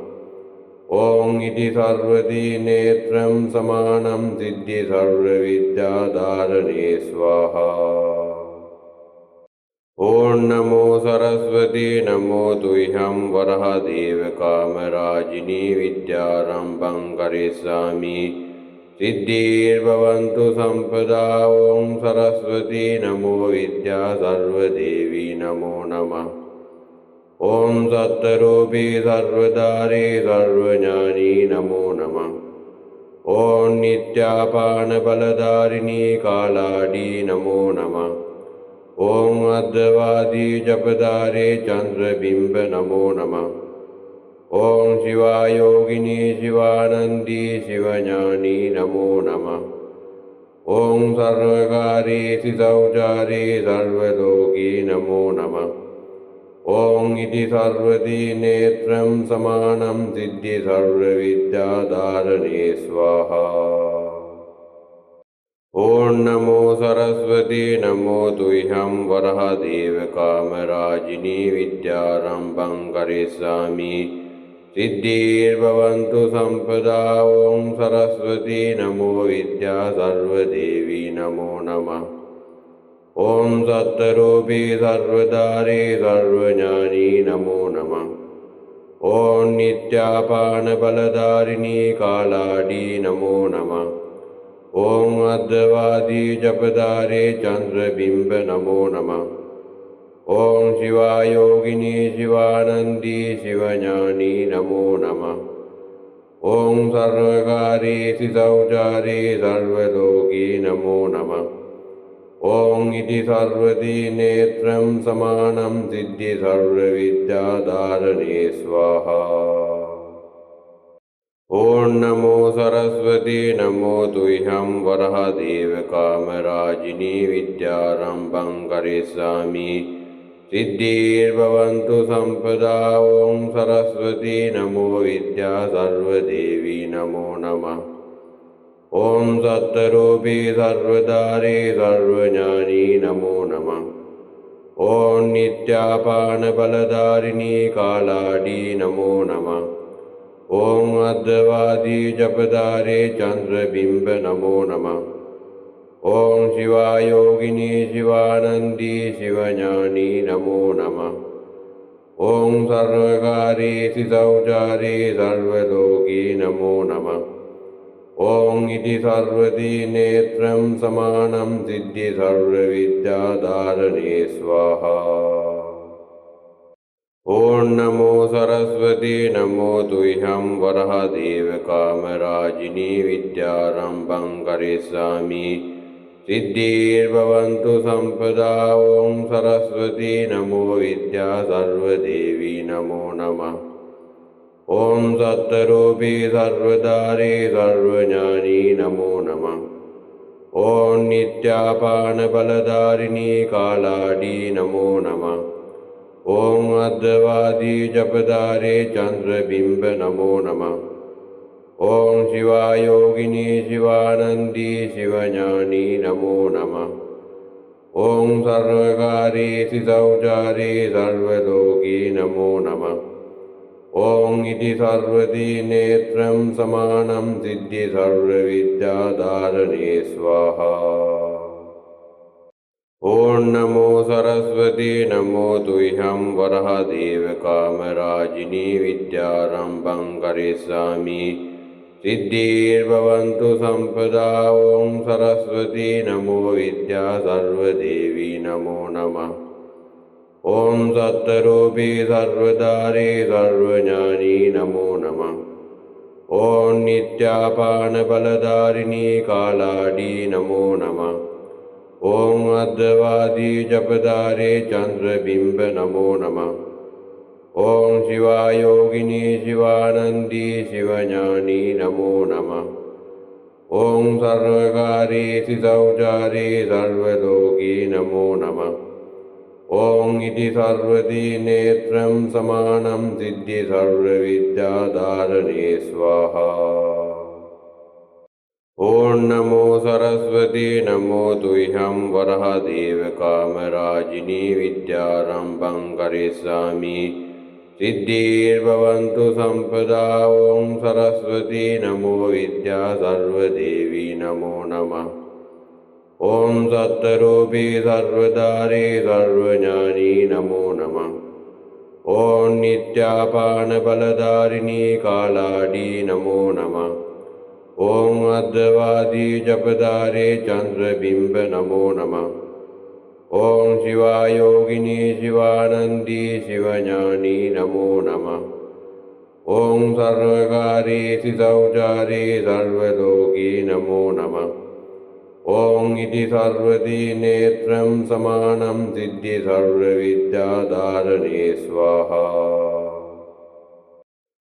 ॐ इति सर्वदी नेत्रं समानं सिद्धि सर्वविद्याधारणे स्वाहा। ॐ नमो सरस्वती नमो तुह्यं वरहदेव कामराजिनी विद्यारम्भं करिष्यामि सिद्धिर्भवन्तु सम्पदा। ॐ सरस्वती नमो विद्या सर्वदेवी नमो नमः। ॐ सत्तरूपी सर्वधारी सर्वज्ञानी ॐ नित्यापानबलधारिणी कालाडी नमो नमः। ॐ अद्वादी जपधारे चंद्रबिंब नमो नमः। ॐ शिवायोगिनी शिवानंदी शिवज्ञानी नमो नमः। ॐ सर्वकारी सितौचारी सर्वलोकी नमो नमः। ॐ इति सर्वदी नेत्रं समानं सिद्धि सर्वविद्याधारणे स्वाहा। ॐ नमो सरस्वती नमो तुह्यं वरहदेव कामराजिनी विद्यारम्भं करिष्यामि सिद्धिर्भवन्तु सम्पदा। ॐ सरस्वती नमो विद्या सर्वदेवी नमो नमः। ॐ सत्तरूपी सर्वधारी सर्वज्ञानी नमो नमः। ॐ नित्यापानबलधारिणी कालाडी नमो नमः। ॐ अद्वादी जपधारे चंद्रबिंब नमो नमः। ॐ शिवायोगिनी शिवानंदी शिवज्ञानी नमो नमः। ॐ सर्वकारी सितौचारी सर्वलोकी नमो नमः। ॐ इति सर्वदी नेत्रं समानं सिद्धि सर्वविद्याधारणे स्वाहा। ॐ नमो सरस्वती नमो तुह्यं वरहदेव कामराजिनी विद्यारम्भं करिष्यामि सिद्धिर्भवन्तु सम्पदा। ॐ सरस्वती नमो विद्या सर्वदेवी नमो नमः। ॐ सत्तरूपी सर्वधारी सर्वज्ञानी नमो नमः। ॐ नित्यापानबलधारिणी कालाडी नमो नमः। ॐ अद्वादी जपधारे चंद्रबिंब नमो नमः। ॐ शिवायोगिनी शिवानंदी शिवज्ञानी नमो नमः। ॐ सर्वकारी सितौचारी सर्वलोकी नमो नमः। ॐ इति सर्वदी नेत्रं समानं सिद्धि सर्वविद्याधारणे स्वाहा। ॐ नमो सरस्वती नमो तुह्यं वरहदेव कामराजिनी विद्यारम्भं करिष्यामि सिद्धिर्भवन्तु सम्पदा। ॐ सरस्वती नमो विद्या सर्वदेवी नमो नमः। ॐ सत्तरूपी सर्वधारी सर्वज्ञानी नमो नमः। ॐ नित्यापानबलधारिणी कालाडी नमो नमः। ॐ अद्वादी जपधारे चंद्रबिंब नमो नमः। ॐ शिवायोगिनी शिवानंदी शिवज्ञानी नमो नमः। ॐ सर्वकारी सितौचारी सर्वलोकी नमो नमः। ॐ इति सर्वदी नेत्रं समानं सिद्धि सर्वविद्याधारणे स्वाहा। ॐ नमो सरस्वती नमो तुह्यं वरहदेव कामराजिनी विद्यारम्भं करिष्यामि सिद्धिर्भवन्तु सम्पदा। ॐ सरस्वती नमो विद्या सर्वदेवी नमो नमः। ॐ सत्तरूपी सर्वधारी सर्वज्ञानी नमो नमः। ॐ नित्यापानबलधारिणी कालाडी नमो नमः। ॐ अद्वादी जपधारे चंद्रबिंब नमो नमः। ॐ शिवायोगिनी शिवानंदी शिवज्ञानी नमो नमः। ॐ सर्वकारी सितौचारी सर्वलोकी नमो नमः। ॐ इति सर्वदी नेत्रं समानं सिद्धि सर्वविद्याधारणे स्वाहा। ॐ नमो सरस्वती नमो तुह्यं वरहदेव कामराजिनी विद्यारम्भं करिष्यामि सिद्धिर्भवन्तु सम्पदा। ॐ सरस्वती नमो विद्या सर्वदेवी नमो नमः। ॐ सत्तरूपी सर्वधारी सर्वज्ञानी नमो नमः। ॐ नित्यापानबलधारिणी कालाडी नमो नमः। ॐ अद्वादी जपधारे चंद्रबिंब नमो नमः। ॐ शिवायोगिनी शिवानंदी शिवज्ञानी नमो नमः। ॐ सर्वकार्येषु शौचारे सर्वलोकी नमो नमः। ॐ इति सर्वती नेत्रं समानं सिद्धि सर्वविद्याधारणे स्वाहा।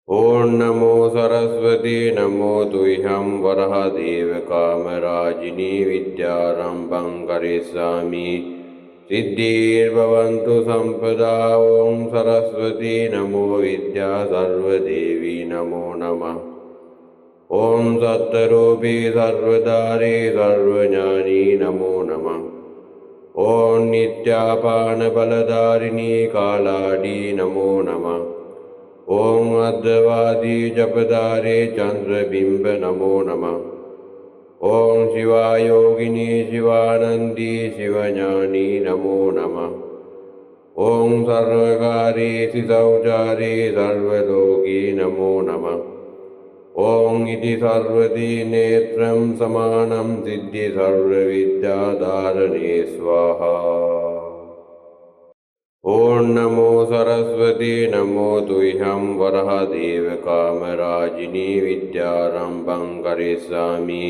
ॐ नमो सरस्वती नमो तुह्यं वरहदेव कामराजिनी विद्यारम्भं करिष्यामि सिद्धिर्भवन्तु सम्पदा। ॐ सरस्वती नमो विद्या सर्वदेवी नमो नमः। ॐ सत्तरूपी सर्वधारी सर्वज्ञानी नमो नमः। ॐ नित्यापानबलधारिणी कालाडी नमो नमः। ॐ अद्वादी जपधारे चन्द्रबिम्ब नमो नमः। ॐ शिवायोगिनी शिवानन्दी शिवज्ञानी नमो नमः। ॐ सर्वकार्येषु शौचारे सर्वलोकी नमो नमः। ॐ इति सर्वती नेत्रं समानं सिद्धि सर्वविद्याधारणे स्वाहा। ॐ नमो सरस्वती नमो तुह्यं वरहदेव कामराजिनी विद्यारम्भं करिष्यामि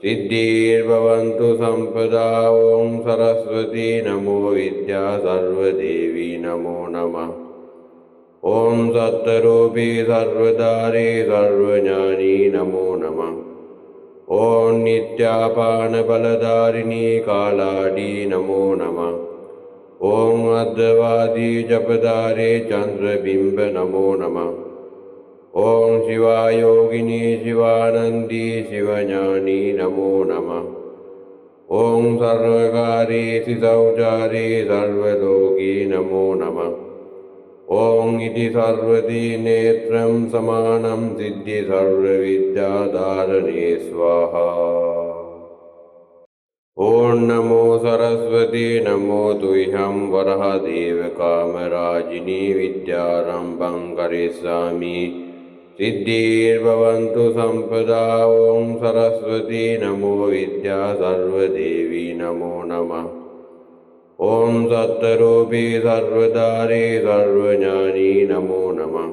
सिद्धिर्भवन्तु सम्पदा। ॐ सरस्वती नमो विद्या सर्वदेवी नमो नमः। ॐ सत्तरूपी सर्वधारी सर्वज्ञानी नमो नमः। ॐ नित्यापानबलधारिणी कालाडी नमो नमः। ॐ अद्वादी जपधारे चन्द्रबिम्ब नमो नमः। ॐ शिवायोगिनी शिवानन्दी शिवज्ञानी नमो नमः। ॐ सर्वकार्येषु शौचारे सर्वलोकी नमो नमः। ॐ इति सर्वती नेत्रं समानं सिद्धि सर्वविद्याधारणे स्वाहा। ॐ नमो सरस्वती नमो तुह्यं वरहदेव कामराजिनी विद्यारम्भं करिष्यामि सिद्धिर्भवन्तु सम्पदा। ॐ सरस्वती नमो विद्या सर्वदेवी नमो नमः। ॐ सत्तरूपी सर्वधारी सर्वज्ञानी नमो नमः।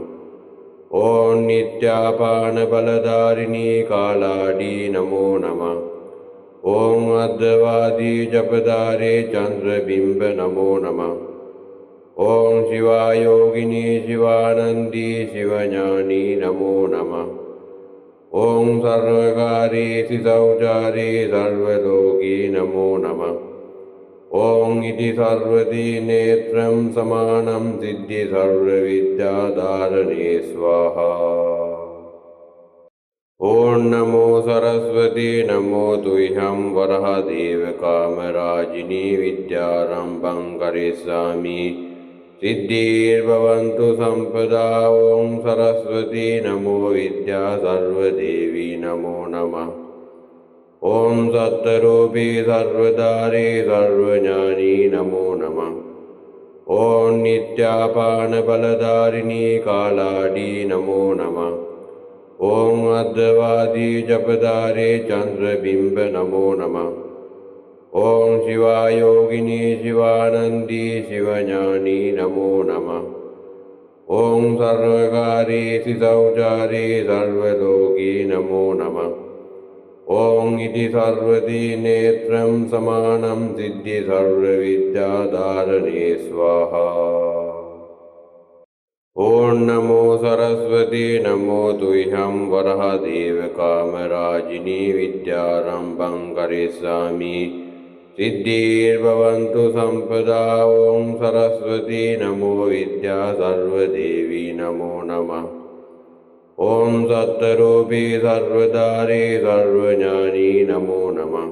ॐ नित्यापानबलधारिणी कालाडी नमो नमः। ॐ अद्वादी जपधारे चन्द्रबिम्ब नमो नमः। ॐ शिवायोगिनी शिवानन्दी शिवज्ञानी नमो नमः। ॐ सर्वकार्येषु शौचारे सर्वलोकी नमो नमः। ॐ इति सर्वती नेत्रं समानं सिद्धि सर्वविद्याधारणे स्वाहा। ॐ नमो सरस्वती नमो तुह्यं वरहदेव कामराजिनी विद्यारम्भं करिष्यामि सिद्धिर्भवन्तु सम्पदा। ॐ सरस्वती नमो विद्या सर्वदेवी नमो नमः। ॐ सत्तरूपी सर्वधारी सर्वज्ञानी नमो नमः। ॐ नित्यापानबलधारिणी कालाडी नमो नमः। ॐ अद्वादी जपधारे चन्द्रबिम्ब नमो नमः। ॐ शिवायोगिनी शिवानन्दी शिवज्ञानी नमो नमः। ॐ सर्वकार्येषु शौचारे सर्वलोकी नमो नमः। ॐ इति सर्वती नेत्रं समानं सिद्धि सर्वविद्याधारणे स्वाहा। ॐ नमो सरस्वती नमो तुह्यं वरहदेव कामराजिनी विद्यारम्भं करिष्यामि सिद्धिर्भवन्तु सम्पदा। ॐ सरस्वती नमो विद्या सर्वदेवी नमो नमः। ॐ सत्तरूपी सर्वधारी सर्वज्ञानी नमो नमः।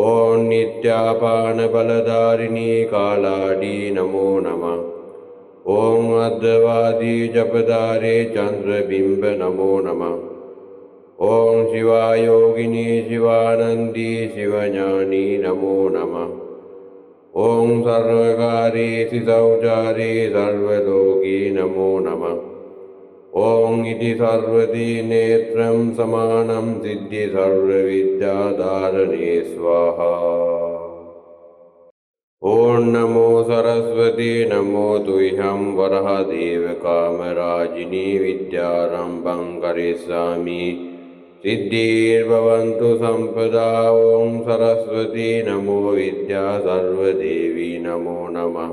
ॐ नित्यापानबलधारिणी कालाडी नमो नमः। ॐ अद्वादी जपधारे चन्द्रबिम्ब नमो नमः। ॐ शिवायोगिनी शिवानन्दी शिवज्ञानी नमो नमः। ॐ सर्वकार्येषु शौचारे सर्वलोकी नमो नमः। ॐ इति सर्वती नेत्रं समानं सिद्धि सर्वविद्याधारणे स्वाहा। ॐ नमो सरस्वती नमो तुह्यं वरहदेव कामराजिनी विद्यारम्भं करिष्यामि सिद्धिर्भवन्तु सम्पदा। ॐ सरस्वती नमो विद्या सर्वदेवी नमो नमः।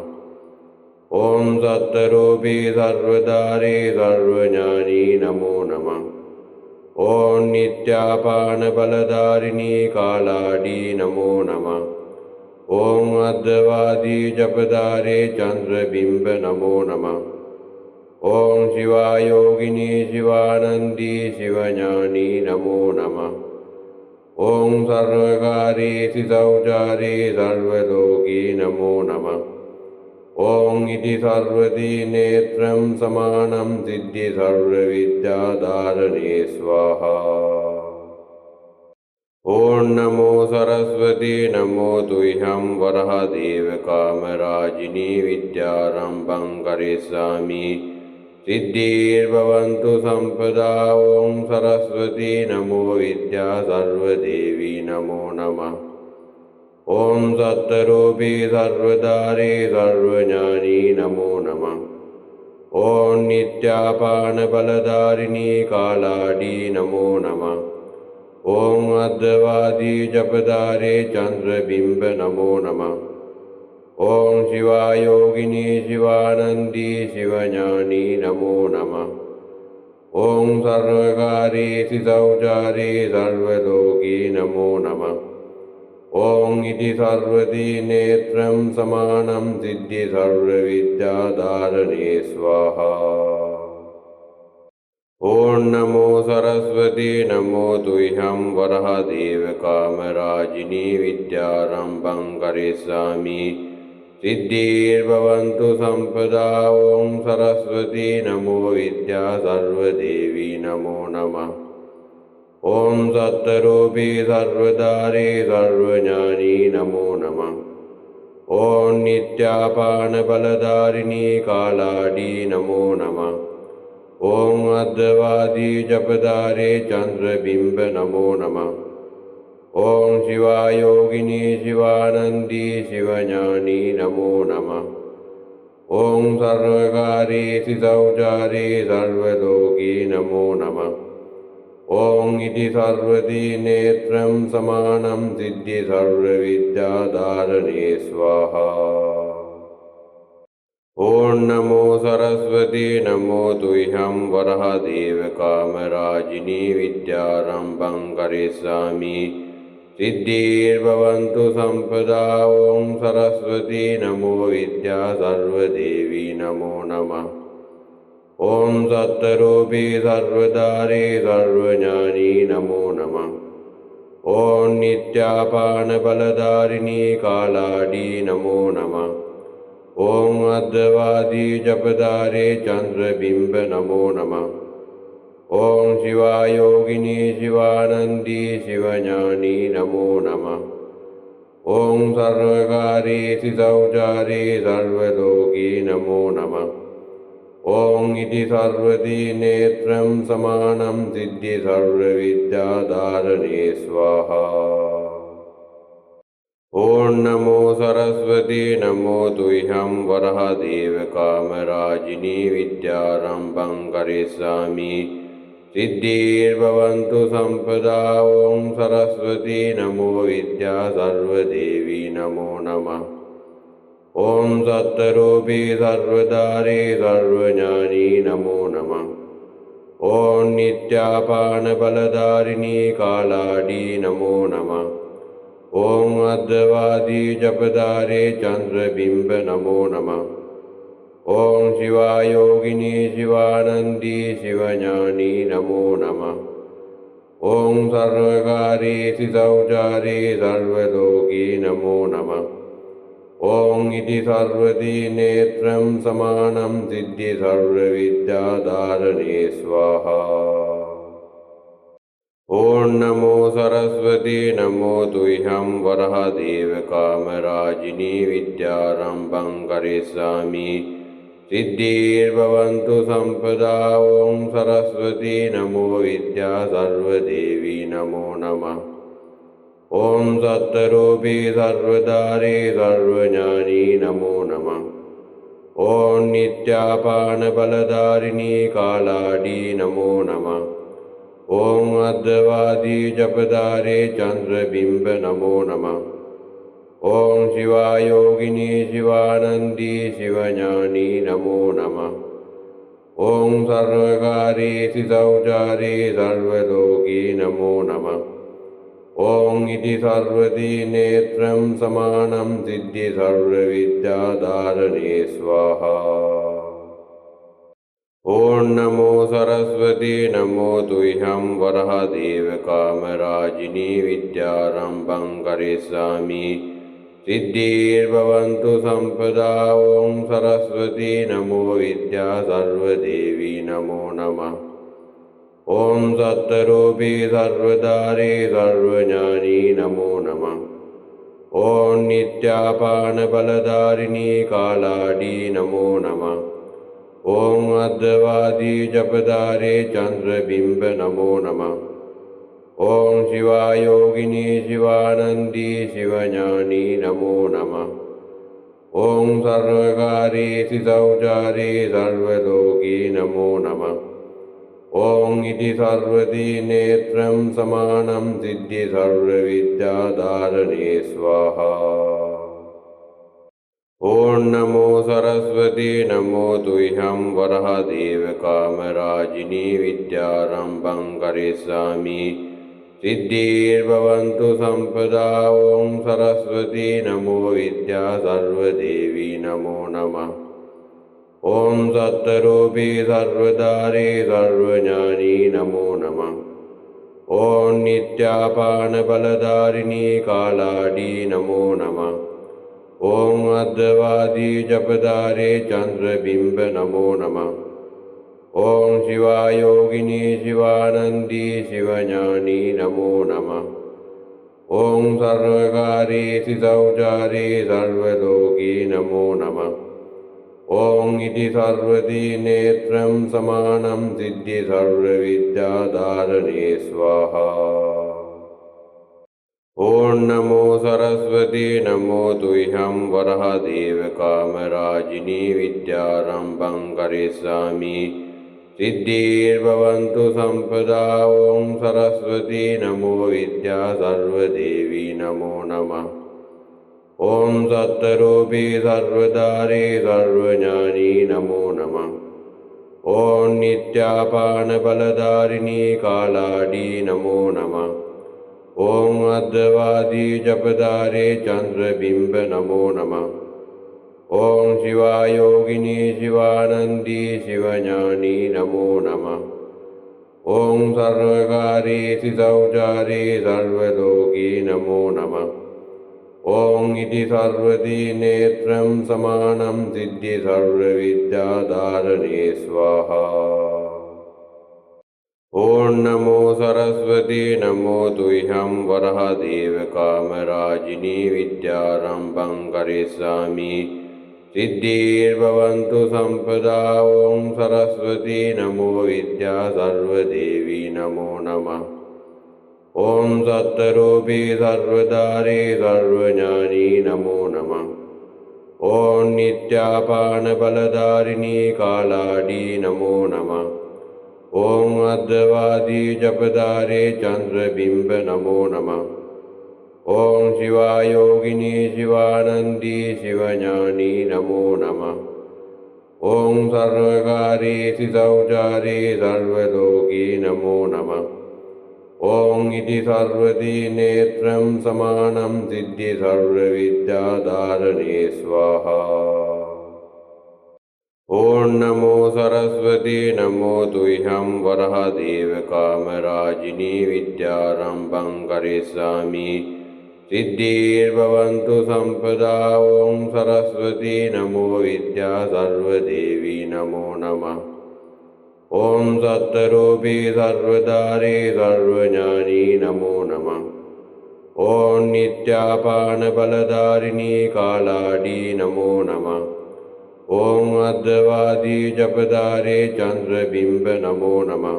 ॐ सत्तरूपी सर्वधारी सर्वज्ञानी नमो नमः। ॐ नित्यापानबलधारिणी कालाडी नमो नमः। ॐ अद्वादी जपधारे चन्द्रबिम्ब नमो नमः। ॐ शिवायोगिनी शिवानन्दी शिवज्ञानी नमो नमः। ॐ सर्वकारी शौचारी सर्वलोकी नमो नमः। ॐ इति सर्वदी नेत्रं समानं सिद्धि सर्वविद्याधारणे स्वाहा। ॐ नमो सरस्वती नमो तुह्यं वरहदेव कामराजिनी विद्यारम्भं करिष्यामि सिद्धिर्भवन्तु सम्पदा। ॐ सरस्वती नमो विद्या सर्वदेवी नमो नमः। ॐ सत्तरूपी सर्वधारी सर्वज्ञानी नमो नमः। ॐ नित्यापानबलधारिणी कालाडी नमो नमः। ॐ अद्वादी जपधारे चन्द्रबिम्ब नमो नमः। ॐ शिवायोगिनी शिवानन्दी शिवज्ञानी नमो नमः। ॐ सर्वकारी शौचारी सर्वलोकी नमो नमः। ॐ इति सर्वदी नेत्रं समानं सिद्धि सर्वविद्याधारणे स्वाहा। ॐ नमो सरस्वती नमो तुह्यं वरहदेव कामराजिनी विद्यारम्भं करिष्यामि सिद्धिर्भवन्तु सम्पदा। ॐ सरस्वती नमो विद्या सर्वदेवी नमो नमः। ॐ सत्तरूपी सर्वधारी सर्वज्ञानी नमो नमः। ॐ नित्यापानबलधारिणी कालाडी नमो नमः। ॐ अद्वादी जपधारे चन्द्रबिम्ब नमो नमः। ॐ शिवायोगिनी शिवानन्दी शिवज्ञानी नमो नमः। ॐ सर्वकारी शौचारी सर्वलोकी नमो नमः। ॐ इति सर्वदी नेत्रं समानं सिद्धि सर्वविद्याधारणे स्वाहा। ॐ नमो सरस्वती नमो तुह्यं वरहदेव कामराजिनी विद्यारम्भं करिष्यामि सिद्धिर्भवन्तु सम्पदा। ॐ सरस्वती नमो विद्या सर्वदेवी नमो नमः। ॐ सत्तरूपी सर्वधारी सर्वज्ञानी नमो नमः। ॐ नित्यापानबलधारिणी कालाडी नमो नमः। ॐ अद्वादी जपधारे चन्द्रबिम्ब नमो नमः। ॐ शिवायोगिनी शिवानन्दी शिवज्ञानी नमो नमः। ॐ सर्वकारी शौचारी सर्वलोकी नमो नमः। ॐ इति सर्वदी नेत्रं समानं सिद्धि सर्वविद्याधारणे स्वाहा। ॐ नमो सरस्वती नमो तुह्यं वरहदेव कामराजिनी विद्यारम्भं करिष्यामि सिद्धिर्भवन्तु सम्पदा। ॐ सरस्वती नमो विद्या सर्वदेवी नमो नमः। ॐ सत्तरूपी सर्वधारी सर्वज्ञानी नमो नमः। ॐ नित्यापानबलधारिणी कालाडी नमो नमः। ॐ अद्वादी जपधारे चन्द्रबिम्ब नमो नमः। ॐ शिवायोगिनी शिवानन्दी शिवज्ञानी नमो नमः। ॐ सर्वकारी शौचारी सर्वलोकी नमो नमः। ॐ इति सर्वदी नेत्रं समानं सिद्धि सर्वविद्याधारणे स्वाहा। ॐ नमो सरस्वती नमो तुह्यं वरहदेव कामराजिनी विद्यारम्भं करिष्यामि सिद्धिर्भवन्तु सम्पदा। ॐ सरस्वती नमो विद्या सर्वदेवी नमो नमः। ॐ सत्तरूपी सर्वधारी सर्वज्ञानी नमो नमः। ॐ नित्यापानबलधारिणी कालाडी नमो नमः। ॐ अद्वैती जपधारे चन्द्रबिम्ब नमो नमः। ॐ शिवायोगिनी शिवानन्दी शिवज्ञानी नमो नमः। ॐ सर्वकारी सितौचारी सर्वलोकी नमो नमः। ॐ इति सर्वदी नेत्रं समानं सिद्धि सर्वविद्याधारणे स्वाहा। ॐ नमो सरस्वती नमो तुह्यं वरहदेव कामराजिनी विद्यारम्भं करिष्यामि सिद्धिर्भवन्तु सम्पदा। ॐ सरस्वती नमो विद्या सर्वदेवी नमो नमः। ॐ सत्तरूपी सर्वधारी सर्वज्ञानी नमो नमः। ॐ नित्यापानबलधारिणी कालाडी नमो नमः। ॐ अद्वैती जपधारे चन्द्रबिम्ब नमो नमः। ॐ शिवायोगिनी शिवानन्दी शिवज्ञानी नमो नमः। ॐ सर्वकारी सितौचारी सर्वलोकी नमो नमः। ॐ इति सर्वदी नेत्रं समानं सिद्धि सर्वविद्याधारणे स्वाहा। ॐ नमो सरस्वती नमो तुह्यं वरहदेव कामराजिनी विद्यारम्भं करिष्यामि सिद्धिर्भवन्तु सम्पदा। ॐ सरस्वती नमो विद्या सर्वदेवी नमो नमः। ॐ सत्तरूपी सर्वधारी सर्वज्ञानी नमो नमः। ॐ नित्यापानबलधारिणी कालाडी नमो नमः। ॐ अद्वैती जपधारे चन्द्रबिम्ब नमो नमः। ॐ शिवायोगिनी शिवानन्दी शिवज्ञानी नमो नमः। ॐ सर्वकारी सितौचारी सर्वलोकी नमो नमः। ॐ इति सर्वदी नेत्रं समानं सिद्धि सर्वविद्याधारणे स्वाहा। ॐ नमो सरस्वती नमो तुह्यं वरहदेव कामराजिनी विद्यारम्भं करिष्यामि सिद्धिर्भवन्तु सम्पदा। ॐ सरस्वती नमो विद्या सर्वदेवी नमो नमः। ॐ सत्तरूपी सर्वधारी सर्वज्ञानी नमो नमः। ॐ नित्यापानबलधारिणी कालाडी नमो नमः। ॐ अद्वैती जपधारे चन्द्रबिम्ब नमो नमः। ॐ शिवायोगिनी शिवानन्दी शिवज्ञानी नमो नमः। ॐ सर्वकारी सितौचारी सर्वलोकी नमो नमः। ॐ इति सर्वदी नेत्रं समानं सिद्धि सर्वविद्याधारणे स्वाहा। ॐ नमो सरस्वती नमो तुह्यं वरहदेव कामराजिनी विद्यारम्भं करिष्यामि सिद्धिर्भवन्तु सम्पदा। ॐ सरस्वती नमो विद्या सर्वदेवी नमो नमः। ॐ सत्तरूपी सर्वधारी सर्वज्ञानी नमो नमः। ॐ नित्यापानबलधारिणी कालाडी नमो नमः। ॐ अद्वैती जपधारे चन्द्रबिम्ब नमो नमः। ॐ शिवायोगिनी शिवानन्दी शिवज्ञानी नमो नमः। ॐ सर्वकारी सितौचारी सर्वलोकी नमो नमः। ॐ इति सर्वदी नेत्रं समानं सिद्धि सर्वविद्याधारणे स्वाहा। ॐ नमो सरस्वती नमो तुह्यं वरहदेव कामराजिनी विद्यारम्भं करिष्यामि सिद्धिर्भवन्तु सम्पदा। ॐ सरस्वती नमो विद्या सर्वदेवी नमो नमः। ॐ सत्तरूपी सर्वधारी सर्वज्ञानी नमो नमः। ॐ नित्यापानबलधारिणी कालाडी नमो नमः। ॐ अद्वैती जपधारे चन्द्रबिम्ब नमो नमः।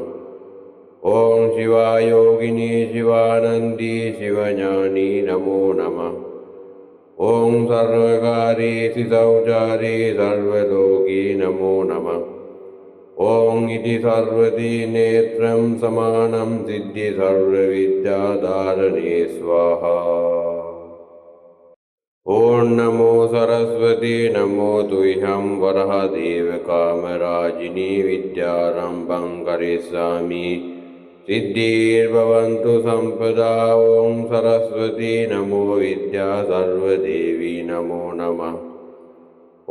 ॐ शिवायोगिनी शिवानन्दी शिवज्ञानी नमो नमः। ॐ सर्वकारी शौचारी सर्वलोकी नमो नमः। ॐ इति सर्वती नेत्रं समानं सिद्धि सर्वविद्याधारणे स्वाहा। ॐ नमो सरस्वती नमो तुह्यं वरहदेव कामराजिनी विद्यारम्भं करिष्यामि सिद्धिर्भवन्तु सम्पदा। ॐ सरस्वती नमो विद्या सर्वदेवी नमो नमः।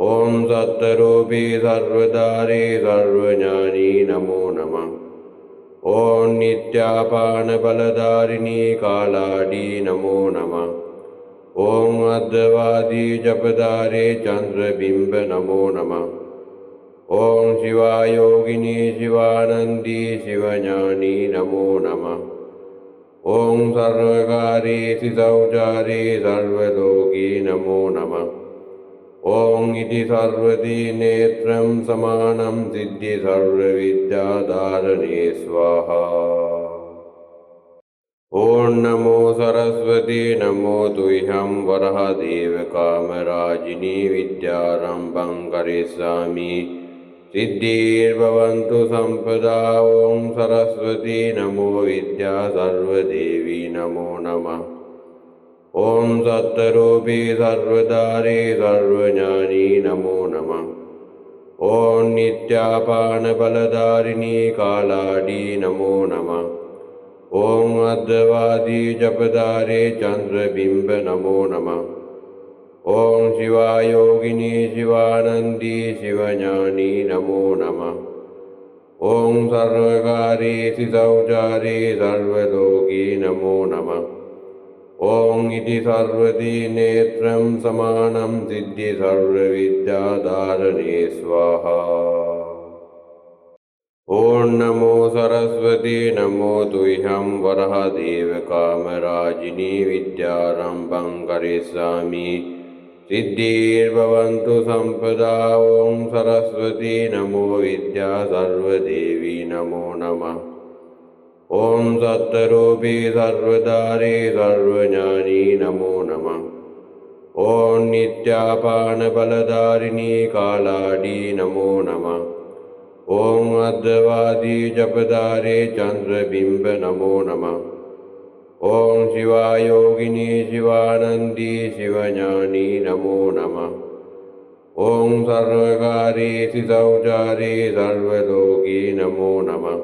ॐ सत्तरूपी सर्वधारी सर्वज्ञानी नमो नमः। ॐ नित्यापानबलधारिणी कालाडी नमो नमः। ॐ अद्वादी जपधारे चन्द्रबिम्ब नमो नमः। ॐ शिवायोगिनी शिवानन्दी शिवज्ञानी नमो नमः। ॐ सर्वकारी शौचारी सर्वलोकी नमो नमः। ॐ इति सर्वती नेत्रं समानं सिद्धि सर्वविद्याधारणे स्वाहा। ॐ नमो सरस्वती नमो तुह्यं वरहदेव कामराजिनी विद्यारम्भं करिष्यामि सिद्धिर्भवन्तु सम्पदा। ॐ सरस्वती नमो विद्या सर्वदेवी नमो नमः। ॐ सत्तरूपी सर्वधारी सर्वज्ञानी नमो नमः। ॐ नित्यापानबलधारिणी कालाडी नमो नमः। ॐ अद्वादी जपधारे चन्द्रबिम्ब नमो नमः। ॐ शिवायोगिनी शिवानन्दी शिवज्ञानी नमो नमः। ॐ सर्वकारी शौचारी सर्वलोकी नमो नमः। ॐ इति सर्वती नेत्रं समानं सिद्धि सर्वविद्याधारणे स्वाहा। ॐ नमो सरस्वती नमो तुह्यं वरहदेव कामराजिनी विद्यारम्भं करिष्यामि सिद्धिर्भवन्तु सम्पदा। ॐ सरस्वती नमो विद्या सर्वदेवी नमो नमः। ॐ सत्तरूपी सर्वधारी सर्वज्ञानी नमो नमः। ॐ नित्यापानबलधारिणी कालाडी नमो नमः। ॐ अद्वादी जपधारे चन्द्रबिम्ब नमो नमः। ॐ शिवायोगिनी शिवानन्दी शिवज्ञानी नमो नमः। ॐ सर्वकारी शौचारी सर्वलोकी नमो नमः।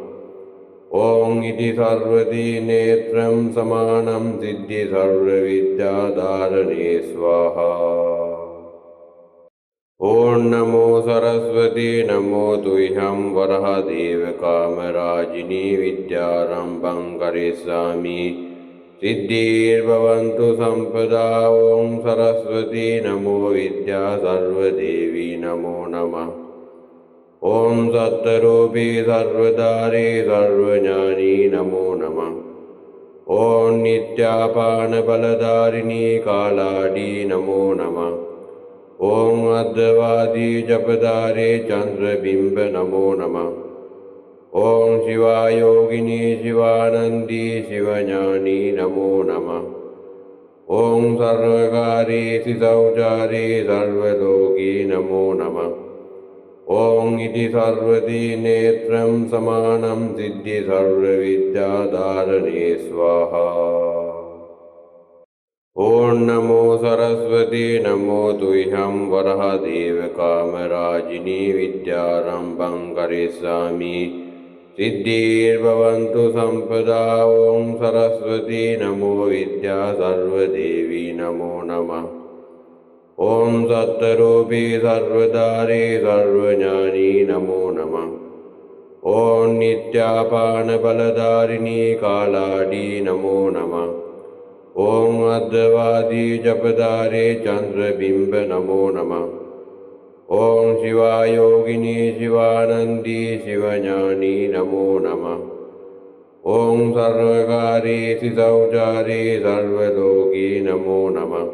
ॐ इति सर्वती नेत्रं समानं सिद्धि सर्वविद्याधारणे स्वाहा। ॐ नमो सरस्वती नमो तुह्यं वरहदेव कामराजिनी विद्यारम्भं करिष्यामि सिद्धिर्भवन्तु सम्पदा। ॐ सरस्वती नमो विद्या सर्वदेवी नमो नमः। ॐ सत्तरूपी सर्वधारी सर्वज्ञानी नमो नमः। ॐ नित्यापानबलधारिणी कालाडी नमो नमः। ॐ अद्वादी जपधारे चन्द्रबिम्ब नमो नमः। ॐ शिवायोगिनी शिवानन्दी शिवज्ञानी नमो नमः। ॐ सर्वकारी शौचारी सर्वलोकी नमो नमः। ॐ इति सर्वती नेत्रं समानं सिद्धि सर्वविद्याधारणे स्वाहा। ॐ नमो सरस्वती नमो तुह्यं वरहदेव कामराजिनी विद्यारम्भं करिष्यामि सिद्धिर्भवन्तु सम्पदा। ॐ सरस्वती नमो विद्या सर्वदेवी नमो नमः। ॐ सत्तरूपी सर्वधारी सर्वज्ञानी नमो नमः। ॐ नित्यापानबलधारिणी कालाडी नमो नमः। ॐ अद्वादी जपधारे चन्द्रबिम्ब नमो नमः। ॐ शिवायोगिनी शिवानन्दी शिवज्ञानी नमो नमः। ॐ सर्वकारी शौचारी सर्वलोकी नमो नमः।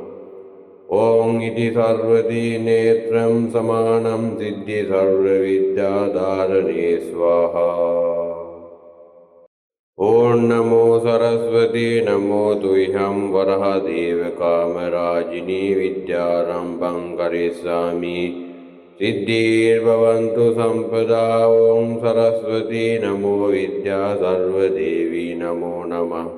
ॐ इति सर्वती नेत्रं समानं सिद्धि सर्वविद्याधारणे स्वाहा। ॐ नमो सरस्वती नमो तुह्यं वरहदेवकामराजिनी विद्यारम्भं करिष्यामि सिद्धिर्भवन्तु सम्पदा। ॐ सरस्वती नमो विद्या सर्वदेवी नमो नमः।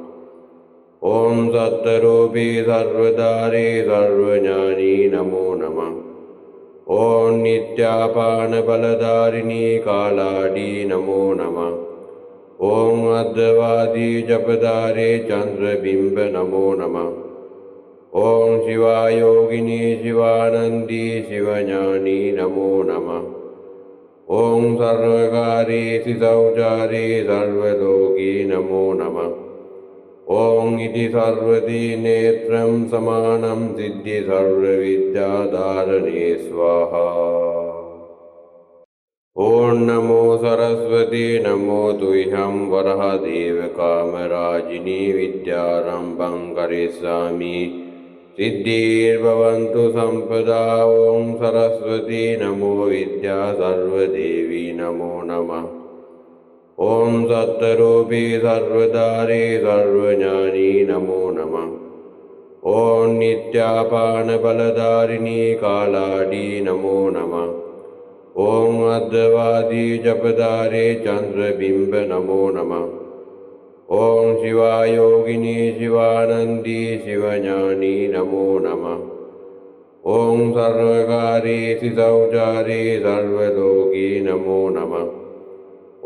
ॐ सत्तरूपी सर्वधारी सर्वज्ञानी नमो नमः। ॐ नित्यापानबलधारिणी कालाडी नमो नमः। ॐ अद्वादी जपधारे चन्द्रबिम्ब नमो नमः। ॐ शिवायोगिनी शिवानन्दी शिवज्ञानी नमो नमः। ॐ सर्वकारी सितौचारी सर्वलोकी नमो नमः। ॐ इति सर्वदी नेत्रं समानं सिद्धि सर्वविद्याधारणे स्वाहा। ॐ नमो सरस्वती नमो तुह्यं वरहदेवकामराजिनी विद्यारम्भं करिष्यामि सिद्धिर्भवन्तु सम्पदा। ॐ सरस्वती नमो विद्या सर्वदेवी नमो नमः। ॐ सत्तरूपी सर्वधारी सर्वज्ञानी नमो नमः। ॐ नित्यापानबलधारिणी कालाडी नमो नमः। ॐ अद्वादी जपधारे चन्द्रबिम्ब नमो नमः। ॐ शिवायोगिनी शिवानन्दी शिवज्ञानी नमो नमः। ॐ सर्वकारी सितौचारी सर्वलोकी नमो नमः।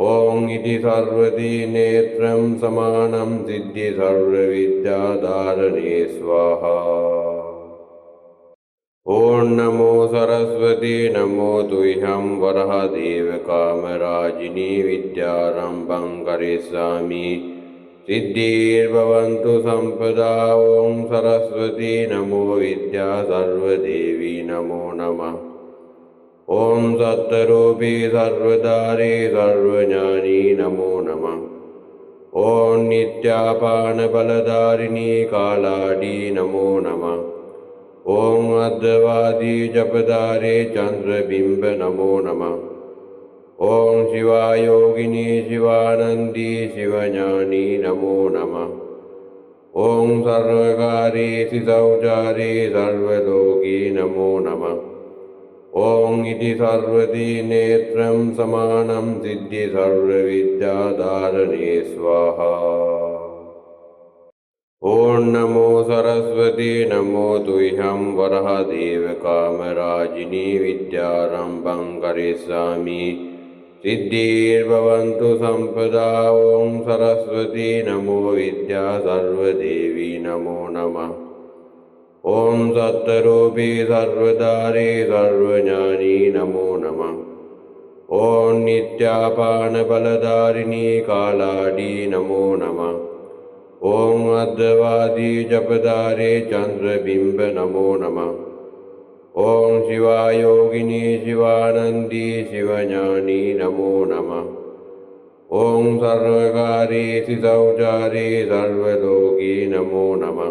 ॐ इति सर्वदी नेत्रं समानं सिद्धि सर्वविद्याधारणे स्वाहा। ॐ नमो सरस्वती नमो तुह्यं वरहदेवकामराजिनी विद्यारम्भं करिष्यामि सिद्धिर्भवन्तु सम्पदा। ॐ सरस्वती नमो विद्या सर्वदेवी नमो नमः। ॐ सत्तरूपी सर्वधारी सर्वज्ञानी नमो नमः। ॐ नित्यापानबलधारिणी कालाडी नमो नमः। ॐ अद्वादी जपधारे चन्द्रबिम्ब नमो नमः। ॐ शिवायोगिनी शिवानन्दी शिवज्ञानी नमो नमः। ॐ सर्वकारी सितौचारी सर्वलोकी नमो नमः। ॐ इति सर्वदी नेत्रं समानं सिद्धि सर्वविद्याधारणे स्वाहा। ॐ नमो सरस्वती नमो तुह्यं वरहदेवकामराजिनी विद्यारम्भं करिष्यामि सिद्धिर्भवन्तु सम्पदा। ॐ सरस्वती नमो विद्या सर्वदेवी नमो नमः। ॐ सत्तरूपी सर्वधारी सर्वज्ञानी नमो नमः। ॐ नित्यापानबलधारिणी कालाडी नमो नमः। ॐ अद्वादी जपधारे चन्द्रबिम्ब नमो नमः। ॐ शिवायोगिनी शिवानन्दी शिवज्ञानी नमो नमः। ॐ सर्वकारी सितौचारी सर्वलोकी नमो नमः।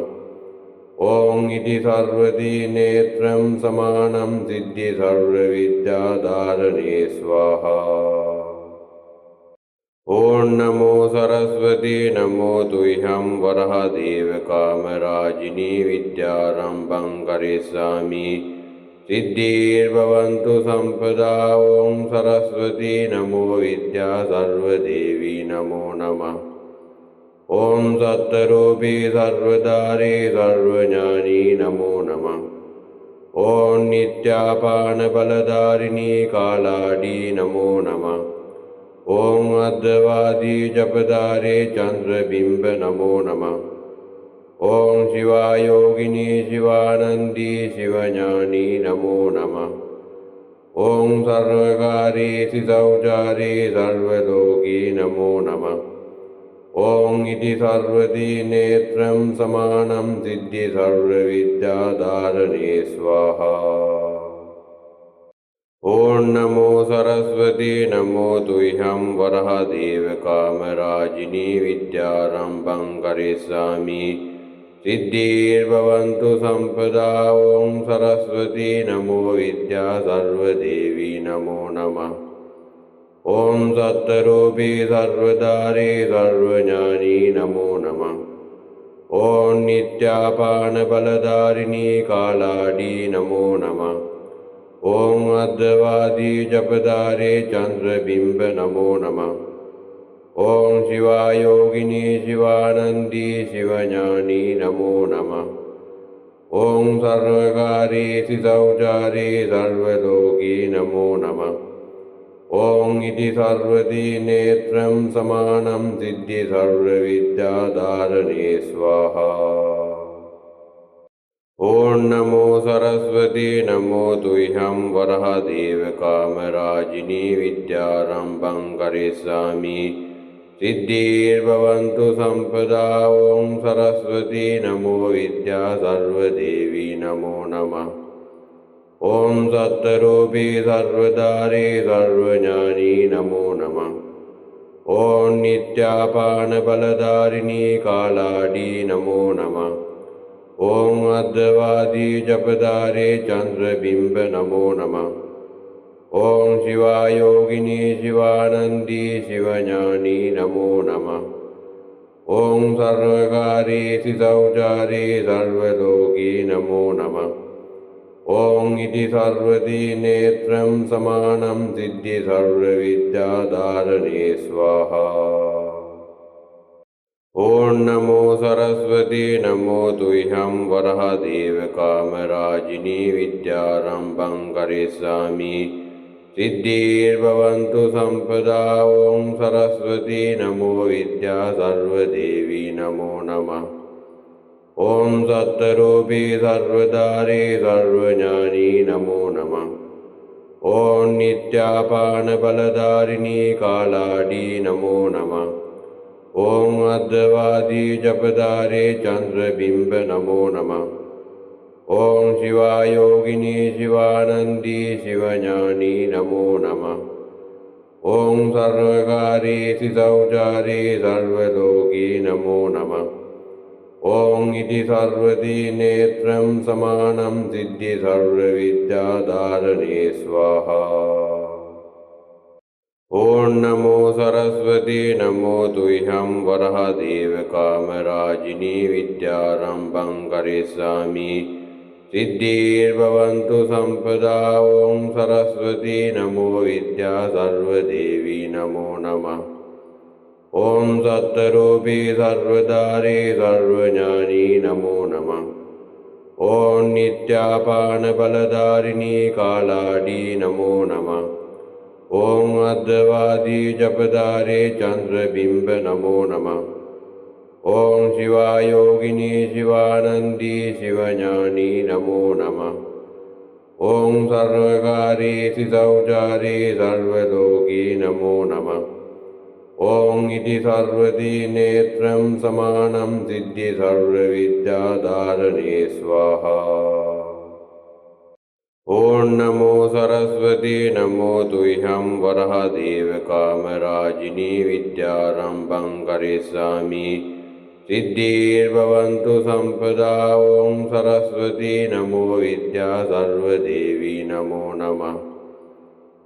ॐ इति सर्वदी नेत्रं समानं सिद्धि सर्वविद्याधारणे स्वाहा। ॐ नमो सरस्वती नमो तुह्यं वरहदेवकामराजिनी विद्यारम्भं करिष्यामि सिद्धिर्भवन्तु सम्पदा। ॐ सरस्वती नमो विद्या सर्वदेवी नमो नमः। ॐ सत्तरूपी सर्वधारी सर्वज्ञानी नमो नमः। ॐ नित्यापानबलधारिणी कालाडी नमो नमः। ॐ अद्वादी जपधारे चन्द्रबिम्ब नमो नमः। ॐ शिवायोगिनी शिवानन्दी शिवज्ञानी नमो नमः। ॐ सर्वकारी सितौचारी सर्वलोकी नमो नमः। ॐ इति सर्वदी नेत्रं समानं सिद्धि सर्वविद्याधारणे स्वाहा। ॐ नमो सरस्वती नमो तुह्यं वरहदेवकामराजिनी विद्यारम्भं करिष्यामि सिद्धिर्भवन्तु सम्पदा। ॐ सरस्वती नमो विद्या सर्वदेवी नमो नमः। ॐ सत्तरूपी सर्वधारी सर्वज्ञानी नमो नमः। ॐ नित्यापानबलधारिणी कालाडी नमो नमः। ॐ अद्वैवादी जपधारे चन्द्रबिम्ब नमो नमः। ॐ शिवायोगिनी शिवानन्दी शिवज्ञानी नमो नमः। ॐ सर्वकारी सितौचारी सर्वलोकी नमो नमः। ॐ इति सर्वदी नेत्रं समानं सिद्धि सर्वविद्याधारणे स्वाहा। ॐ नमो सरस्वती नमो तुह्यं वरहदेव कामराजिनी विद्यारम्भं करिष्यामि सिद्धिर्भवन्तु सम्पदा। ॐ सरस्वती नमो विद्या सर्वदेवी नमो नमः। ॐ सत्तरूपी सर्वधारी सर्वज्ञानी नमो नमः। ॐ नित्यापानबलधारिणी कालाडी नमो नमः। ॐ अद्वैवादी जपधारे चन्द्रबिम्ब नमो नमः। ॐ शिवायोगिनी शिवानन्दी शिवज्ञानी नमो नमः। ॐ सर्वकारी सितौचारी सर्वलोकी नमो नमः। ॐ इति सर्वदी नेत्रं समानं सिद्धि सर्वविद्याधारणे स्वाहा। ॐ नमो सरस्वती नमो तुह्यं वरहदेव कामराजिनी विद्यारम्भं करिष्यामि सिद्धिर्भवन्तु सम्पदा। ॐ सरस्वती नमो विद्या सर्वदेवी नमो नमः। ॐ सत्तरूपी सर्वधारी सर्वज्ञानी नमो नमः। ॐ नित्यापानबलधारिणी कालाडी नमो नमः। ॐ अद्वैवादी जपधारे चन्द्रबिम्ब नमो नमः। ॐ शिवायोगिनी शिवानन्दी शिवज्ञानी नमो नमः। ॐ सर्वकारी सितौचारी सर्वलोकी नमो नमः। ॐ इति सर्वदी नेत्रं समानं सिद्धि सर्वविद्याधारणे स्वाहा। ॐ नमो सरस्वती नमो तुह्यं वरहदेव कामराजिनी विद्यारम्भं करिष्यामि सिद्धिर्भवन्तु सम्पदा। ॐ सरस्वती नमो विद्या सर्वदेवी नमो नमः। ॐ सत्तरूपी सर्वधारी सर्वज्ञानी नमो नमः। ॐ नित्यापानबलधारिणी कालाडी नमो नमः। ॐ अद्वैवादी जपधारे चन्द्रबिम्ब नमो नमः। ॐ शिवायोगिनी शिवानन्दी शिवज्ञानी नमो नमः। ॐ सर्वकारी सितौचारी सर्वलोकी नमो नमः। ॐ इति सर्वदी नेत्रं समानं सिद्धि सर्वविद्याधारणे स्वाहा। ॐ नमो सरस्वती नमो तुह्यं वरहदेव कामराजिनी विद्यारम्भं करिष्यामि सिद्धिर्भवन्तु सम्पदा। ॐ सरस्वती नमो विद्या सर्वदेवी नमो नमः।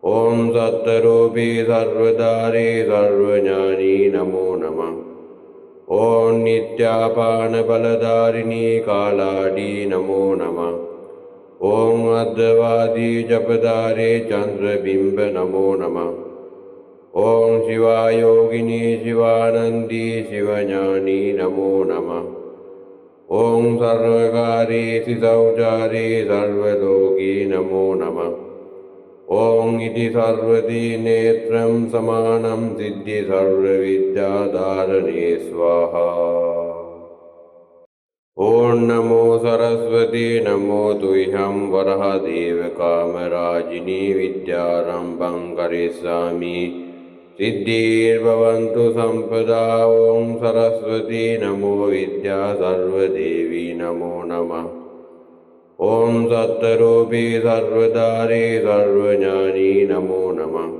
ॐ सत्तरूपी सर्वधारी सर्वज्ञानी नमो नमः। ॐ नित्यापानबलधारिणी कालाडी नमो नमः। ॐ अद्वैवादी जपधारे चन्द्रबिम्ब नमो नमः। ॐ शिवायोगिनी शिवानन्दी शिवज्ञानी नमो नमः। ॐ सर्वकारी सितौचारी सर्वलोकी नमो नमः। ॐ इति सर्वदी नेत्रं समानं सिद्धि सर्वविद्याधारणे स्वाहा। ॐ नमो सरस्वती नमो तुह्यं वरहदेव कामराजिनी विद्यारम्भं करिष्यामि सिद्धिर्भवन्तु सम्पदा। ॐ सरस्वती नमो विद्या सर्वदेवी नमो नमः। ॐ सत्तरूपी सर्वधारी सर्वज्ञानी नमो नमः।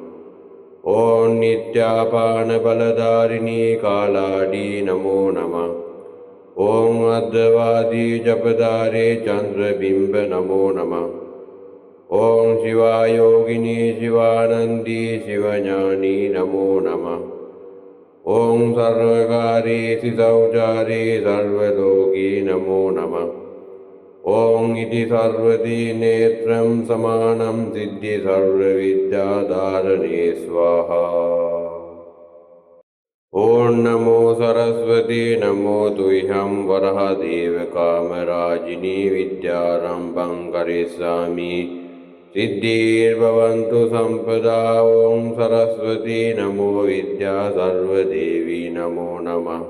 ॐ नित्यापानबलधारिणी कालाडी नमो नमः। ॐ अद्वैवादी जपधारे चन्द्रबिम्ब नमो नमः। ॐ शिवायोगिनी शिवानन्दी शिवज्ञानी नमो नमः। ॐ सर्वकारी सितौचारी सर्वलोकी नमो नमः। ॐ इति सर्वती नेत्रं समानं सिद्धि सर्वविद्याधारणे स्वाहा। ॐ नमो सरस्वती नमो तुह्यं वरहदेव कामराजिनी विद्यारम्भं करिष्यामि सिद्धिर्भवन्तु सम्पदा। ॐ सरस्वती नमो विद्या सर्वदेवी नमो नमः।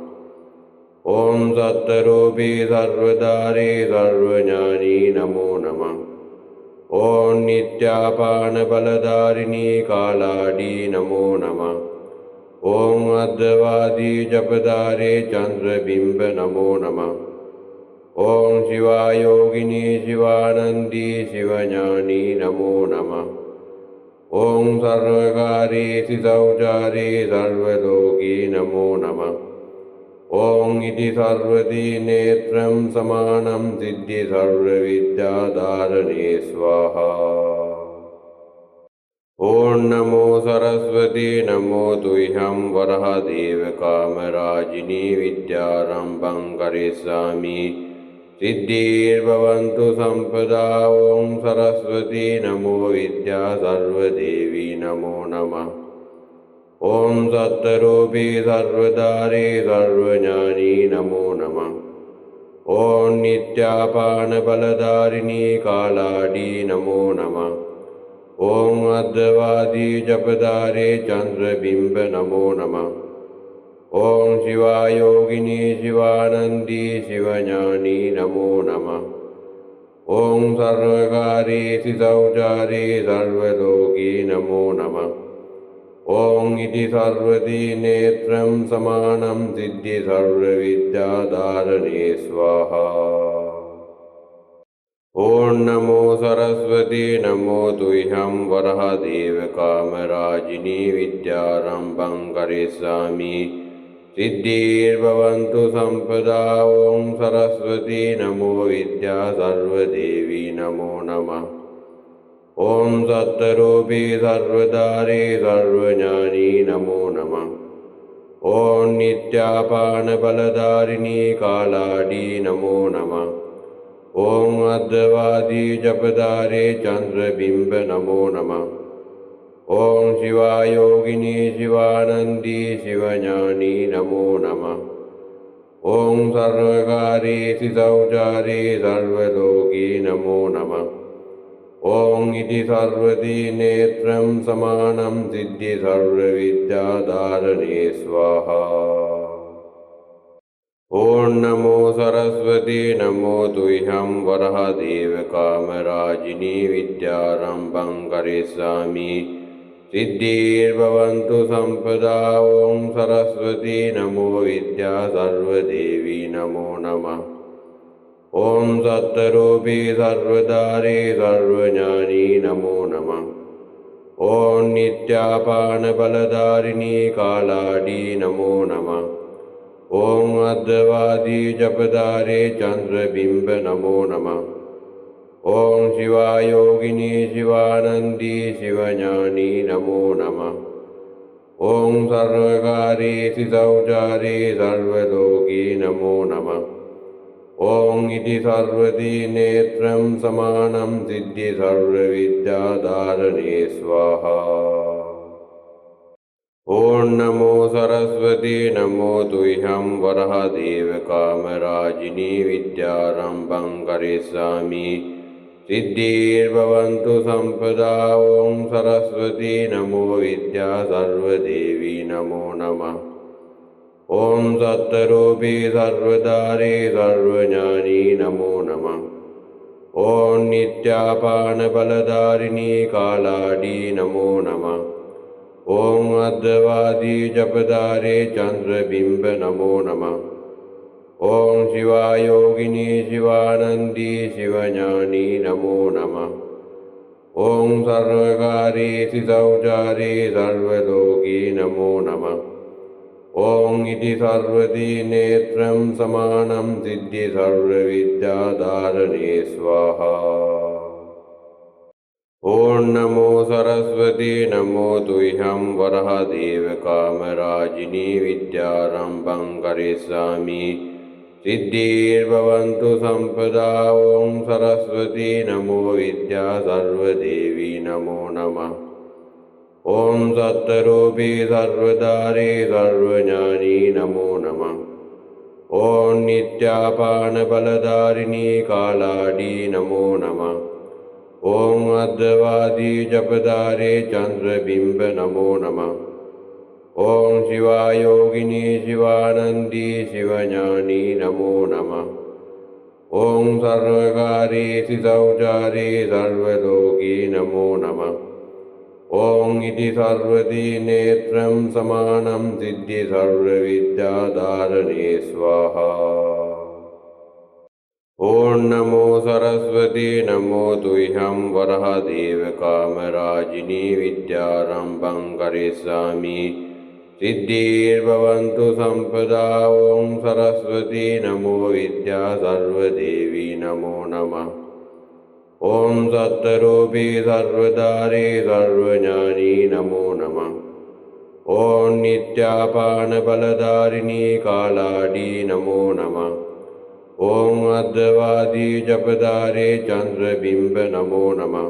ॐ सत्तरूपी सर्वधारी सर्वज्ञानी नमो नमः। ॐ नित्यापानबलधारिणी कालाडी नमो नमः। ॐ अद्वादी जपधारे चन्द्रबिम्ब नमो नमः। ॐ शिवायोगिनी शिवानन्दी शिवज्ञानी नमो नमः। ॐ सर्वकारी सितौचारी सर्वलोकी नमो नमः। ॐ इति सर्वती नेत्रं समानं सिद्धि सर्वविद्याधारणे स्वाहा। ॐ नमो सरस्वती नमो तुह्यं वरहदेव कामराजिनी विद्यारम्भं करिष्यामि सिद्धिर्भवन्तु सम्पदा। ॐ सरस्वती नमो विद्या सर्वदेवी नमो नमः। ॐ सत्तरूपी सर्वधारी सर्वज्ञानी नमो नमः। ॐ नित्यापानबलधारिणी कालाडी नमो नमः। ॐ अद्वादी जपधारे चन्द्रबिम्ब नमो नमः। ॐ शिवायोगिनी शिवानन्दी शिवज्ञानी नमो नमः। ॐ सर्वकारी सितौचारी सर्वलोकी नमो नमः। ॐ इति सर्वती नेत्रं समानं सिद्धि सर्वविद्याधारणे स्वाहा। ॐ नमो सरस्वती नमो तुह्यं वरहदेव कामराजिनी विद्यारम्भं करिष्यामि सिद्धिर्भवन्तु सम्पदा। ॐ सरस्वती नमो विद्या सर्वदेवी नमो नमः। ॐ सत्तरूपी सर्वधारी सर्वज्ञानी नमो नमः। ॐ नित्यापानबलधारिणी कालाडी नमो नमः। ॐ अद्वादी जपधारे चन्द्रबिम्ब नमो नमः। ॐ शिवायोगिनी शिवानन्दी शिवज्ञानी नमो नमः। ॐ सर्वकारी सितौचारी सर्वलोकी नमो नमः। ॐ इति सर्वती नेत्रं समानं सिद्धि सर्वविद्याधारणे स्वाहा। ॐ नमो सरस्वती नमो तुह्यं वरहदेव कामराजिनी विद्यारम्भं करिष्यामि सिद्धिर्भवन्तु सम्पदा। ॐ सरस्वती नमो विद्या सर्वदेवी नमो नमः। ॐ सत्तरूपी सर्वधारी सर्वज्ञानी नमो नमः। ॐ नित्यापानबलधारिणी कालाडी नमो नमः। ॐ अद्वादी जपधारे चन्द्रबिम्ब नमो नमः। ॐ शिवायोगिनी शिवानन्दी शिवज्ञानी नमो नमः। ॐ सर्वकारी सितौचारी सर्वलोकी नमो नमः। ॐ इति सर्वती नेत्रं समानं सिद्धि सर्वविद्याधारणे स्वाहा। ॐ नमो सरस्वती नमो तुह्यं वरहदेव कामराजिनी विद्यारम्भं करिष्यामि सिद्धिर्भवन्तु सम्पदा। ॐ सरस्वती नमो विद्या सर्वदेवी नमो नमः। ॐ सत्तरूपी सर्वधारी सर्वज्ञानी नमो नमः। ॐ नित्यापानबलधारिणी कालाडी नमो नमः। ॐ अद्वादी जपधारे चन्द्रबिम्ब नमो नमः। ॐ शिवायोगिनी शिवानन्दी शिवज्ञानी नमो नमः। ॐ सर्वकारी सितौचारी सर्वलोकी नमो नमः। ॐ इति सर्वती नेत्रं समानं सिद्धि सर्वविद्याधारणे स्वाहा। ॐ नमो सरस्वती नमो तुह्यं वरहदेव कामराजिनी विद्यारम्भं करिष्यामि सिद्धिर्भवन्तु सम्पदा। ॐ सरस्वती नमो विद्या सर्वदेवी नमो नमः। ॐ सत्तरूपी सर्वधारी सर्वज्ञानी नमो नमः। ॐ नित्यापानबलधारिणी कालाडी नमो नमः। ॐ अद्वादी जपधारे चन्द्रबिम्ब नमो नमः। ॐ शिवायोगिनी शिवानन्दी शिवज्ञानी नमो नमः। ॐ सर्वकारी शौचारी सर्वलोकी नमो नमः। ॐ इति सर्वदी नेत्रं समानं सिद्धि सर्वविद्याधारणे स्वाहा। ॐ नमो सरस्वती नमो तुह्यं वरहदेव कामराजिनी विद्यारम्भं करिष्यामि सिद्धिर्भवन्तु सम्पदा। ॐ सरस्वती नमो विद्या सर्वदेवी नमो नमः। ॐ सत्तरूपी सर्वधारी सर्वज्ञानी नमो नमः। ॐ नित्यापानबलधारिणी कालाडी नमो नमः। ॐ अद्वादी जपधारे चन्द्रबिम्ब नमो नमः।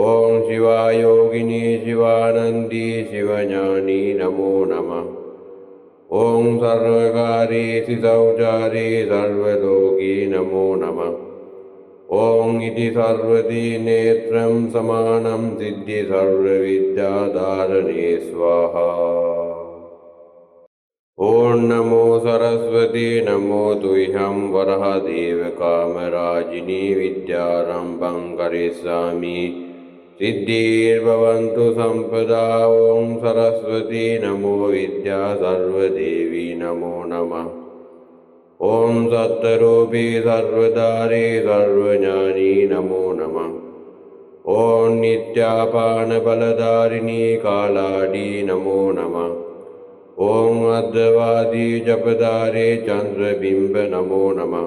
ॐ शिवायोगिनी शिवानन्दी शिवज्ञानी नमो नमः। ॐ सर्वकारी शौचारी सर्वलोकी नमो नमः। ॐ इति सर्वदी नेत्रं समानं सिद्धि सर्वविद्याधारणे स्वाहा। ॐ नमो सरस्वती नमो तुह्यं वरहदेव कामराजिनी विद्यारम्भं करिष्यामि सिद्धिर्भवन्तु सम्पदा। ॐ सरस्वती नमो विद्या सर्वदेवी नमो नमः। ॐ सत्तरूपी सर्वधारी सर्वज्ञानी नमो नमः। ॐ नित्यापानबलधारिणी कालाडी नमो नमः। ॐ अद्वादी जपधारे चन्द्रबिम्ब नमो नमः।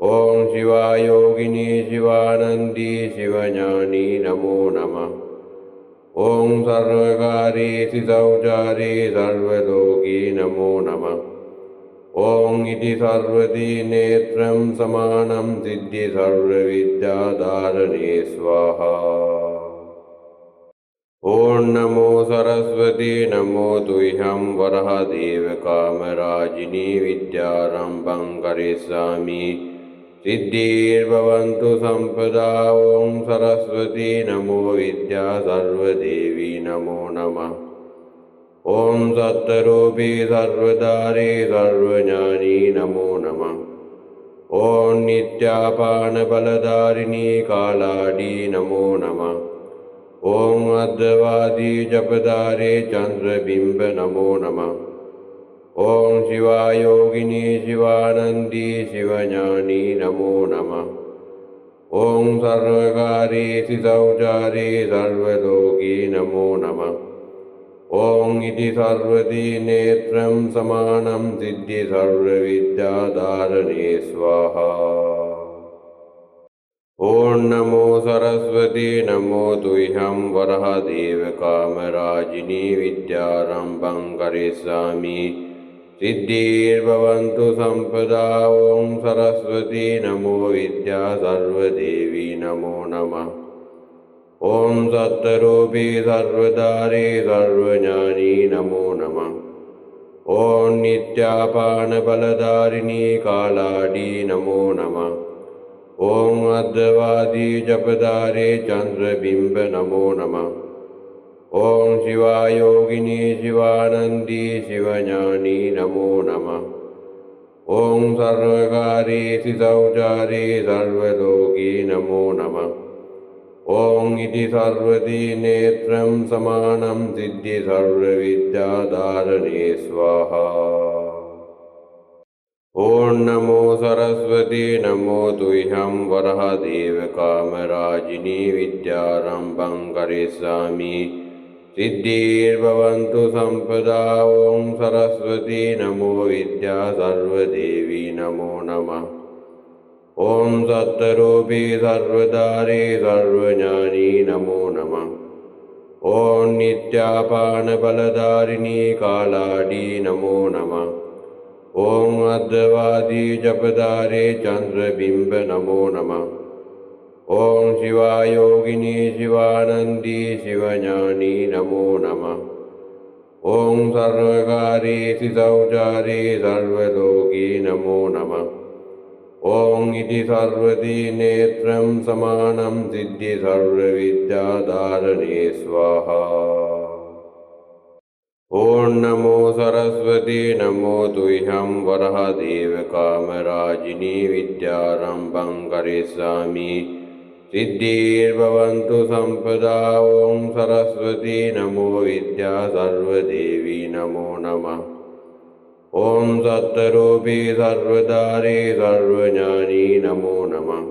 ॐ शिवायोगिनी शिवानन्दी शिवज्ञानी नमो नमः। ॐ सर्वकारी शौचारी सर्वलोकी नमो नमः। ॐ इति सर्वदी नेत्रं समानं सिद्धि सर्वविद्याधारणे स्वाहा। ॐ नमो सरस्वती नमो तुह्यं वरहदेव कामराजिनी विद्यारम्भं करिष्यामि सिद्धिर्भवन्तु सम्पदा। ॐ सरस्वती नमो विद्या सर्वदेवी नमो नमः। ॐ सत्तरूपी सर्वधारी सर्वज्ञानी नमो नमः। ॐ नित्यापानबलधारिणी कालाडी नमो नमः। ॐ अद्वादी जपधारे चन्द्रबिम्ब नमो नमः। ॐ शिवायोगिनी शिवानन्दी शिवज्ञानी नमो नमः। ॐ सर्वकारी शौचारी सर्वलोकी नमो नमः। ॐ इति सर्वदी नेत्रं समानं सिद्धि सर्वविद्याधारणे स्वाहा। ॐ नमो सरस्वती नमो तुह्यं वरहदेव कामराजिनी विद्यारम्भं करिष्यामि सिद्धिर्भवन्तु सम्पदा। ॐ सरस्वती नमो विद्या सर्वदेवी नमो नमः। ॐ सत्तरूपी सर्वधारी सर्वज्ञानी नमो नमः। ॐ नित्यापानबलधारिणी कालाडी नमो नमः। ॐ अद्वादी जपधारे चन्द्रबिम्ब नमो नमः। ॐ शिवायोगिनी शिवानन्दी शिवज्ञानी नमो नमः। ॐ सर्वकारी शौचारी सर्वलोकी नमो नमः। ॐ इति सर्वदी नेत्रं समानं सिद्धि सर्वविद्याधारणे स्वाहा। ॐ नमो सरस्वती नमो तुह्यं वरहदेव कामराजिनी विद्यारम्भं करिष्यामि सिद्धिर्भवन्तु सम्पदा। ॐ सरस्वती नमो विद्या सर्वदेवी नमो नमः। ॐ सत्तरूपी सर्वधारी सर्वज्ञानी नमो नमः। ॐ नित्यापानबलधारिणी कालाडी नमो नमः। ॐ अद्वैवादी जपधारे चन्द्रबिम्ब नमो नमः। ॐ शिवायोगिनी शिवानन्दी शिवज्ञानी नमो नमः। ॐ सर्वकारी शौचारी सर्वलोकी नमो नमः। ॐ इति सर्वदी नेत्रं समानं सिद्धि सर्वविद्याधारणे स्वाहा। ॐ नमो सरस्वती नमो तुह्यं वरहदेव कामराजिनी विद्यारम्भं करिष्यामि सिद्धिर्भवन्तु सम्पदा। ॐ सरस्वती नमो विद्या सर्वदेवी नमो नमः। ॐ सत्तरूपी सर्वधारी सर्वज्ञानी नमो नमः।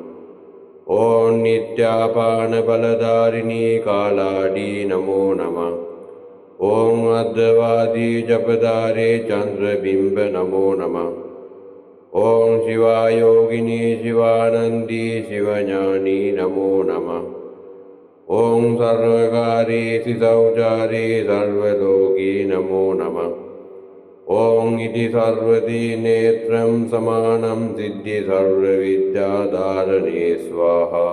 ॐ नित्यापानबलधारिणी कालाडी नमो नमः। ॐ अद्वैवादी जपधारे चन्द्रबिम्ब नमो नमः। ॐ शिवायोगिनी शिवानन्दी शिवज्ञानी नमो नमः। ॐ सर्वकारी शौचारी सर्वलोकी नमो नमः। ॐ इति सर्वदी नेत्रं समानं सिद्धि सर्वविद्याधारणे स्वाहा।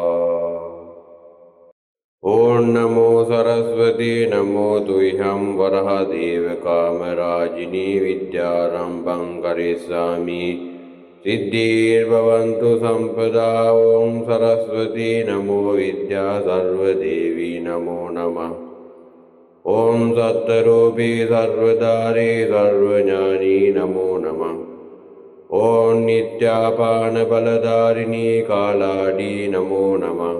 ॐ नमो सरस्वती नमो तुह्यं वरहदेव कामराजिनी विद्यारम्भं करिष्यामि सिद्धिर्भवन्तु सम्पदा। ॐ सरस्वती नमो विद्या सर्वदेवी नमो नमः। ॐ सत्तरूपी सर्वधारी सर्वज्ञानी नमो नमः। ॐ नित्यापानबलधारिणी कालाडी नमो नमः।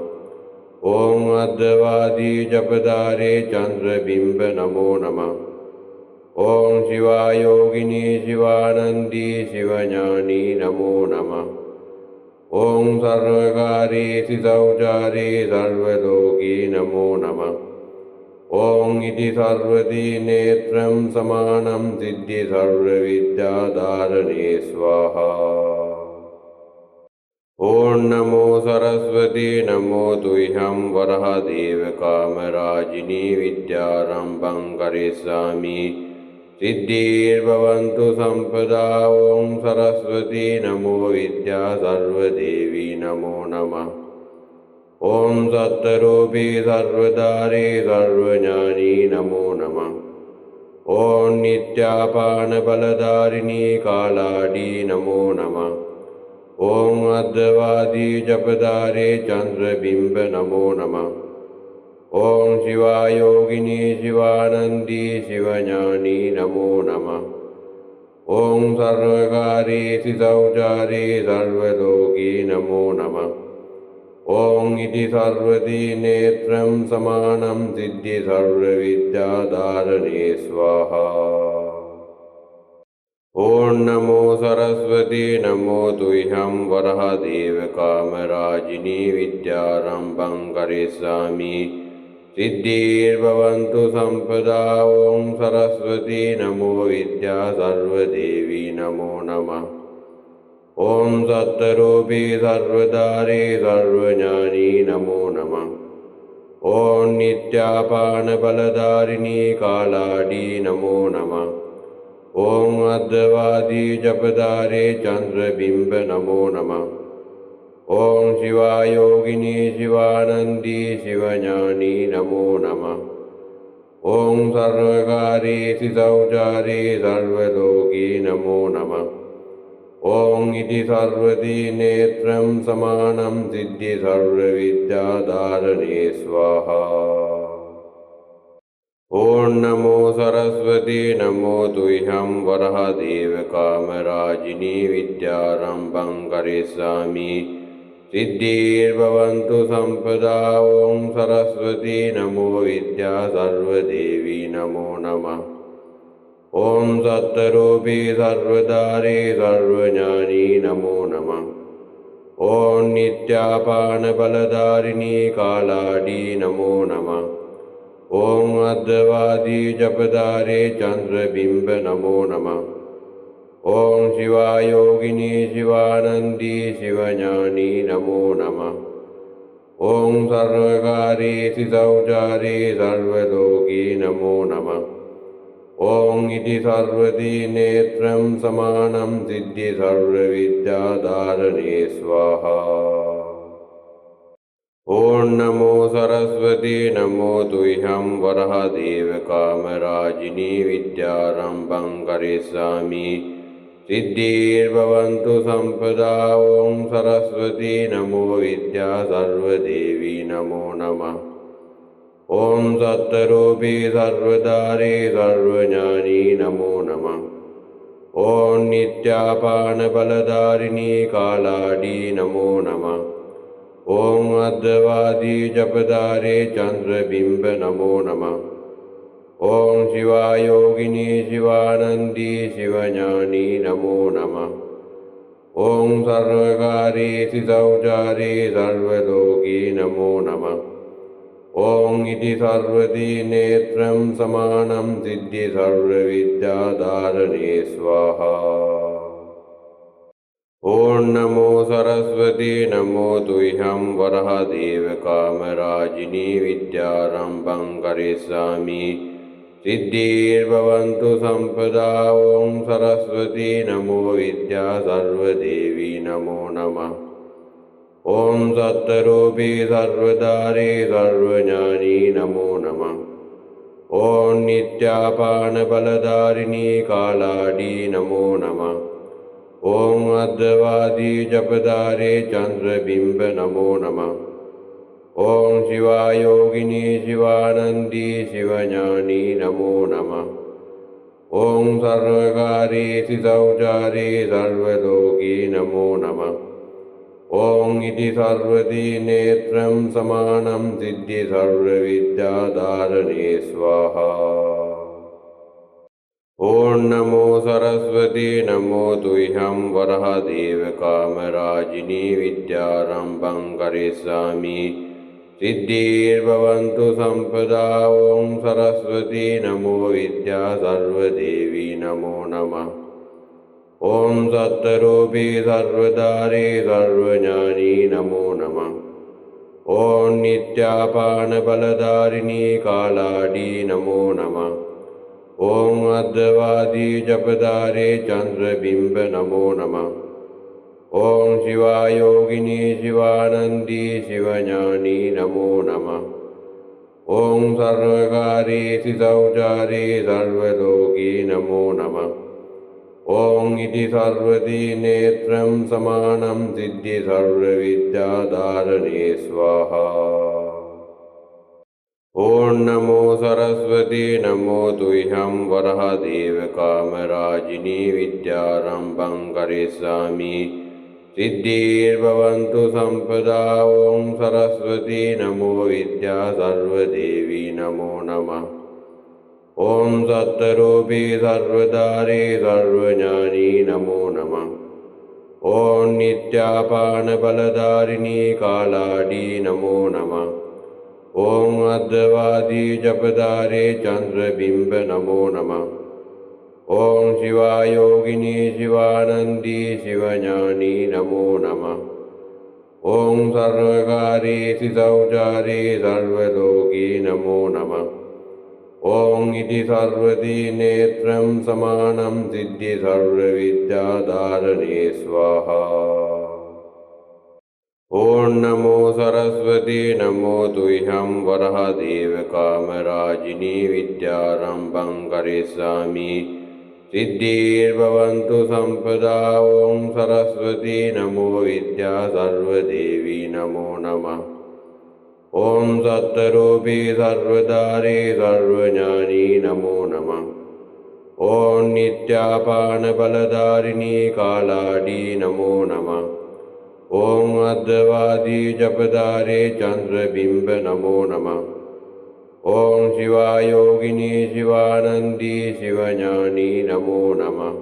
ॐ अद्वैवादी जपधारे चन्द्रबिम्ब नमो नमः। ॐ शिवायोगिनी शिवानन्दी शिवज्ञानी नमो नमः। ॐ सर्वकारी शौचारी सर्वलोकी नमो नमः। ॐ इति सर्वदी नेत्रं समानं सिद्धि सर्वविद्याधारणे स्वाहा। ॐ नमो सरस्वती नमो तुह्यं वरहदेव कामराजिनी विद्यारम्भं करिष्यामि सिद्धिर्भवन्तु सम्पदा। ॐ सरस्वती नमो विद्या सर्वदेवी नमो नमः। ॐ सत्तरूपी सर्वधारी सर्वज्ञानी नमो नमः। ॐ नित्यापानबलधारिणी कालाडी नमो नमः। ॐ अद्वैवादी जपधारे चन्द्रबिम्ब नमो नमः। ॐ शिवायोगिनी शिवानन्दी शिवज्ञानी नमो नमः। ॐ सर्वकारी शौचारी सर्वलोकी नमो नमः। ॐ इति सर्वदी नेत्रं समानं सिद्धि सर्वविद्याधारणे स्वाहा। ॐ नमो सरस्वती नमो तुह्यं वरहदेव कामराजिनी विद्यारम्भं करिष्यामि सिद्धिर्भवन्तु सम्पदा। ॐ सरस्वती नमो विद्या सर्वदेवी नमो नमः। ॐ सत्तरूपी सर्वधारी सर्वज्ञानी नमो नमः। ॐ नित्यापानबलधारिणी कालाडी नमो नमः। ॐ अद्वैवादी जपधारे चन्द्रबिम्ब नमो नमः। ॐ शिवायोगिनी शिवानन्दी शिवज्ञानी नमो नमः। ॐ सर्वकारी शौचारी सर्वलोकी नमो नमः। ॐ इति सर्वदी नेत्रं समानं सिद्धि सर्वविद्याधारणे स्वाहा। ॐ नमो सरस्वती नमो तुह्यं वरहदेव कामराजिनी विद्यारम्भं करिष्यामि सिद्धिर्भवन्तु सम्पदा। ॐ सरस्वती नमो विद्या सर्वदेवी नमो नमः। ॐ सत्तरूपी सर्वधारी सर्वज्ञानी नमो नमः। ॐ नित्यापानबलधारिणी कालाडी नमो नमः। ॐ अद्वैवादी जपधारे चन्द्रबिम्ब नमो नमः। ॐ शिवायोगिनी शिवानन्दी शिवज्ञानी नमो नमः। ॐ सर्वकारी सितौचारी सर्वलोकी नमो नमः। ॐ इति सर्वदी नेत्रं समानं सिद्धि सर्वविद्याधारणे स्वाहा। ॐ नमो सरस्वती नमो तुह्यं वरहदेव कामराजिनी विद्यारम्भं करिष्यामि सिद्धिर्भवन्तु सम्पदा। ॐ सरस्वती नमो विद्या सर्वदेवी नमो नमः। ॐ सत्तरूपी सर्वधारी सर्वज्ञानी नमो नमः। ॐ नित्यापानबलधारिणी कालाडी नमो नमः। ॐ अद्वैती जपधारे चन्द्रबिम्ब नमो नमः। ॐ शिवायोगिनी शिवानन्दी शिवज्ञानी नमो नमः। ॐ सर्वकारी सितौचारी सर्वलोकी नमो नमः। ॐ इति सर्वदी नेत्रं समानं सिद्धि सर्वविद्याधारणे स्वाहा। ॐ नमो सरस्वती नमो तुह्यं वरहदेव कामराजिनी विद्यारम्भं करिष्यामि सिद्धिर्भवन्तु सम्पदा। ॐ सरस्वती नमो विद्या सर्वदेवी नमो नमः। ॐ सत्तरूपी सर्वधारी सर्वज्ञानी नमो नमः। ॐ नित्यापानबलधारिणी कालाडी नमो नमः। ॐ अद्वैती जपधारे चन्द्रबिम्ब नमो नमः। ॐ शिवायोगिनी शिवानन्दी शिवज्ञानी नमो नमः। ॐ सर्वकारी सितौचारी सर्वलोकी नमो नमः। ॐ इति सर्वदी नेत्रं समानं सिद्धि सर्वविद्याधारणे स्वाहा। ॐ नमो सरस्वती नमो तुह्यं वरहदेव कामराजिनी विद्यारम्भं करिष्यामि सिद्धिर्भवन्तु सम्पदा। ॐ सरस्वती नमो विद्या सर्वदेवी नमो नमः। ॐ सत्तरूपी सर्वधारी सर्वज्ञानी नमो नमः। ॐ नित्यापानबलधारिणी कालाडी नमो नमः। ॐ अद्वैती जपधारे चन्द्रबिम्ब नमो नमः। ॐ शिवायोगिनी शिवानन्दी शिवज्ञानी नमो नमः। ॐ सर्वकारी सितौचारी सर्वलोकी नमो नमः। ॐ इति सर्वदी नेत्रं समानं सिद्धि सर्वविद्याधारणे स्वाहा। ॐ नमो सरस्वती नमो तुह्यं वरहदेव कामराजिनी विद्यारम्भं करिष्यामि सिद्धिर्भवन्तु सम्पदा। ॐ सरस्वती नमो विद्या सर्वदेवी नमो नमः। ॐ सत्तरूपी सर्वधारी सर्वज्ञानी नमो नमः। ॐ नित्यापानबलधारिणी कालाडी नमो नमः। ॐ अद्वैती जपधारे चन्द्रबिम्ब नमो नमः। ॐ शिवायोगिनी शिवानन्दी शिवज्ञानी नमो नमः। ॐ सर्वकारी सितौचारी सर्वलोकी नमो नमः। ॐ इति सर्वदी नेत्रं समानं सिद्धि सर्वविद्याधारणे स्वाहा। ॐ नमो सरस्वती नमो तुह्यं वरहदेव कामराजिनी विद्यारम्भं करिष्यामि सिद्धिर्भवन्तु सम्पदा। ॐ सरस्वती नमो विद्या सर्वदेवी नमो नमः। ॐ सत्तरूपी सर्वधारी सर्वज्ञानी नमो नमः। ॐ नित्यापानबलधारिणी कालाडी नमो नमः। ॐ अद्वैती जपधारे चन्द्रबिम्ब नमो नमः। ॐ शिवायोगिनी शिवानन्दी शिवज्ञानी नमो नमः।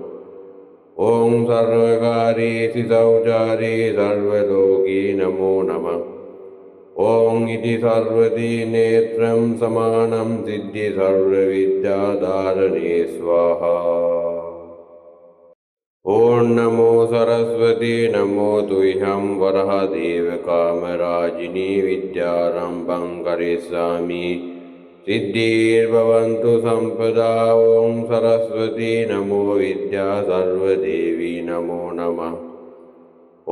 ॐ सर्वकारी सितौचारी सर्वलोकी नमो नमः। ॐ इति सर्वदी नेत्रं समानं सिद्धि सर्वविद्याधारणे स्वाहा। ॐ नमो सरस्वती नमो तुह्यं वरहदेव कामराजिनी विद्यारम्भं करिष्यामि सिद्धिर्भवन्तु सम्पदा। ॐ सरस्वती नमो विद्या सर्वदेवी नमो नमः।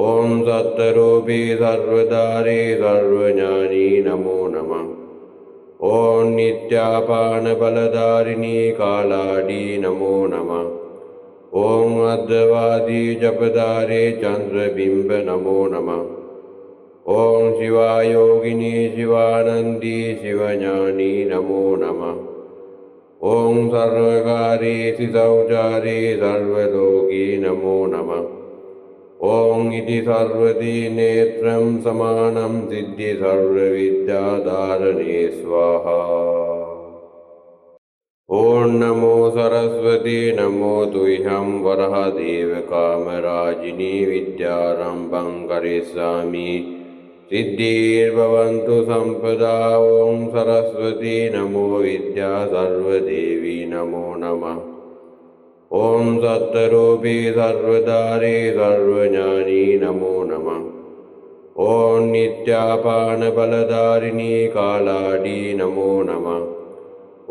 ॐ सत्तरूपी सर्वधारी सर्वज्ञानी नमो नमः। ॐ नित्यापानबलधारिणी कालाडी नमो नमः। ॐ अद्वादी जपधारे चन्द्रबिम्ब नमो नमः। ॐ शिवायोगिनी शिवानन्दी शिवज्ञानी नमो नमः। ॐ सर्वकारी सितौचारी सर्वलोकी नमो नमः। ॐ इति सर्वदी नेत्रं समानं सिद्धि सर्वविद्याधारणे स्वाहा। ॐ नमो सरस्वती नमो तुह्यं वरहदेव कामराजिनी विद्यारम्भं करिष्यामि सिद्धिर्भवन्तु सम्पदा। ॐ सरस्वती नमो विद्या सर्वदेवी नमो नमः। ॐ सत्तरूपी सर्वधारी सर्वज्ञानी नमो नमः। ॐ नित्यापानबलधारिणी कालाडी नमो नमः।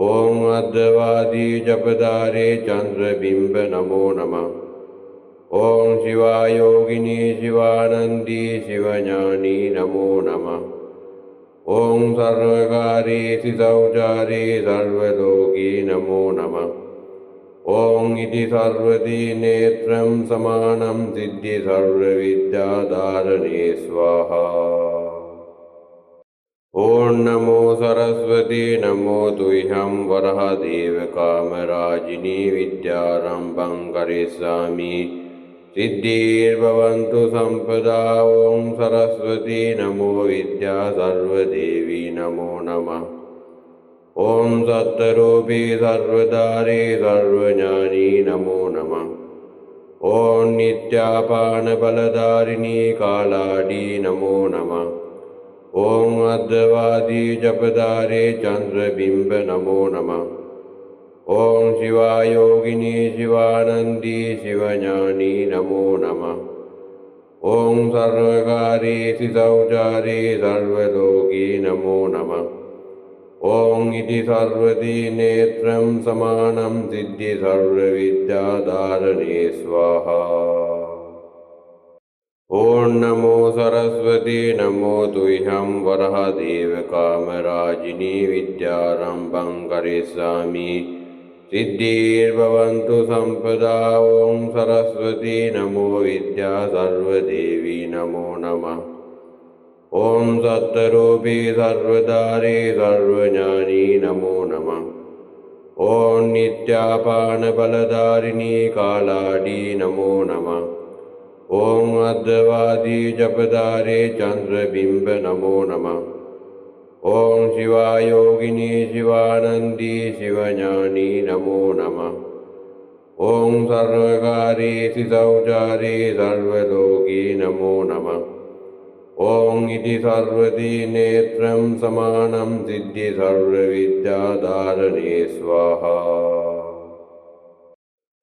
ॐ अद्वादी जपधारे चन्द्रबिम्ब नमो नमः। ॐ शिवायोगिनी शिवानन्दी शिवज्ञानी नमो नमः। ॐ सर्वकारी सितौचारी सर्वलोकी नमो नमः। ॐ इति सर्वदी नेत्रं समानं सिद्धि सर्वविद्याधारणे स्वाहा। ॐ नमो सरस्वती नमो तुह्यं वरहदेव कामराजिनी विद्यारम्भं करिष्यामि सिद्धिर्भवन्तु सम्पदा। ॐ सरस्वती नमो विद्या सर्वदेवी नमो नमः। ॐ सत्तरूपी सर्वधारी सर्वज्ञानी नमो नमः। ॐ नित्यापानबलधारिणी कालाडी नमो नमः। ॐ अद्वादी जपधारे चन्द्रबिम्ब नमो नमः। ॐ शिवायोगिनी शिवानन्दी शिवज्ञानी नमो नमः। ॐ सर्वकारी सितौचारी सर्वलोकी नमो नमः। ॐ इति सर्वदी नेत्रं समानं सिद्धि सर्वविद्याधारणे स्वाहा। ॐ नमो सरस्वती नमो तुह्यं वरहदेव कामराजिनी विद्यारम्भं करिष्यामि सिद्धिर्भवन्तु सम्पदा। ॐ सरस्वती नमो विद्या सर्वदेवी नमो नमः। ॐ सत्तरूपी सर्वधारी सर्वज्ञानी नमो नमः। ॐ नित्यापानबलधारिणी कालाडी नमो नमः। ॐ अद्वादी जपधारे चन्द्रबिम्ब नमो नमः। ॐ शिवायोगिनी शिवानन्दी शिवज्ञानी नमो नमः। ॐ सर्वकारी सितौचारी सर्वलोकी नमो नमः। ॐ इति सर्वदी नेत्रं समानं सिद्धि सर्वविद्याधारणे स्वाहा।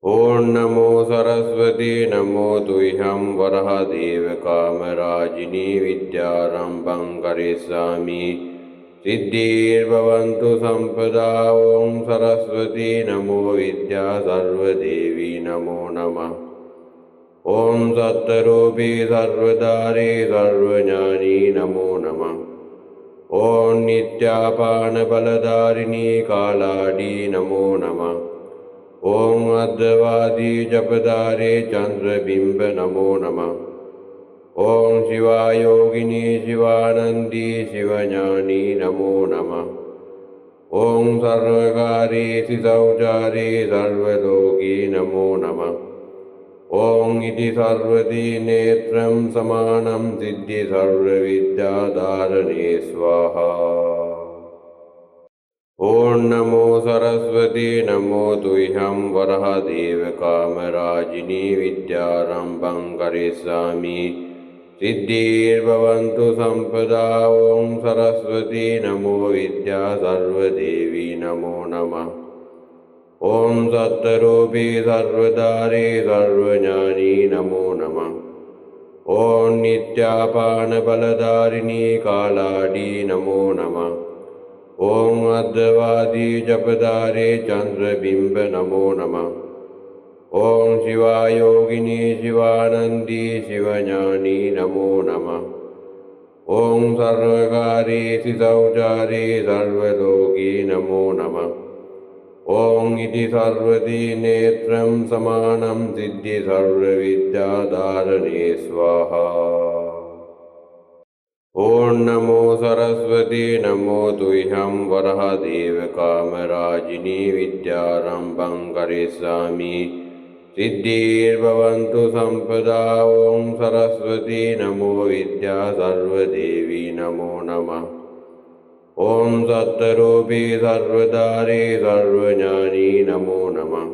ॐ नमो सरस्वती नमो तुह्यं वरहदेव कामराजिनी विद्यारम्भं करिष्यामि सिद्धिर्भवन्तु सम्पदा। ॐ सरस्वती नमो विद्या सर्वदेवी नमो नमः। ॐ सत्तरूपी सर्वधारी सर्वज्ञानी नमो नमः। ॐ नित्यापानबलधारिणी कालाडी नमो नमः। ॐ अद्वादी जपधारे चन्द्रबिम्ब नमो नमः। ॐ शिवायोगिनी शिवानन्दी शिवज्ञानी नमो नमः। ॐ सर्वकारी सितौचारी सर्वलोकी नमो नमः। ॐ इति सर्वदी नेत्रं समानं सिद्धि सर्वविद्याधारणे स्वाहा। ॐ नमो सरस्वती नमो तुह्यं वरहदेव कामराजिनी विद्यारम्भं करिष्यामि सिद्धिर्भवन्तु सम्पदा। ॐ सरस्वती नमो विद्या सर्वदेवी नमो नमः। ॐ सत्तरूपी सर्वधारी सर्वज्ञानी नमो नमः। ॐ नित्यापानबलधारिणी कालाडी नमो नमः। ॐ अद्वैती जपधारे चन्द्रबिम्ब नमो नमः। ॐ शिवायोगिनी शिवानन्दी शिवज्ञानी नमो नमः। ॐ सर्वकारी सितौचारी सर्वलोकी नमो नमः। ॐ इति सर्वदी नेत्रं समानं सिद्धि सर्वविद्याधारणे स्वाहा। ॐ नमो सरस्वती नमो तुह्यं वरहदेव कामराजिनी विद्यारम्भं करिष्यामि सिद्धिर्भवन्तु सम्पदा। ॐ सरस्वती नमो विद्या सर्वदेवी नमो नमः। ॐ सत्तरूपी सर्वधारी सर्वज्ञानी नमो नमः।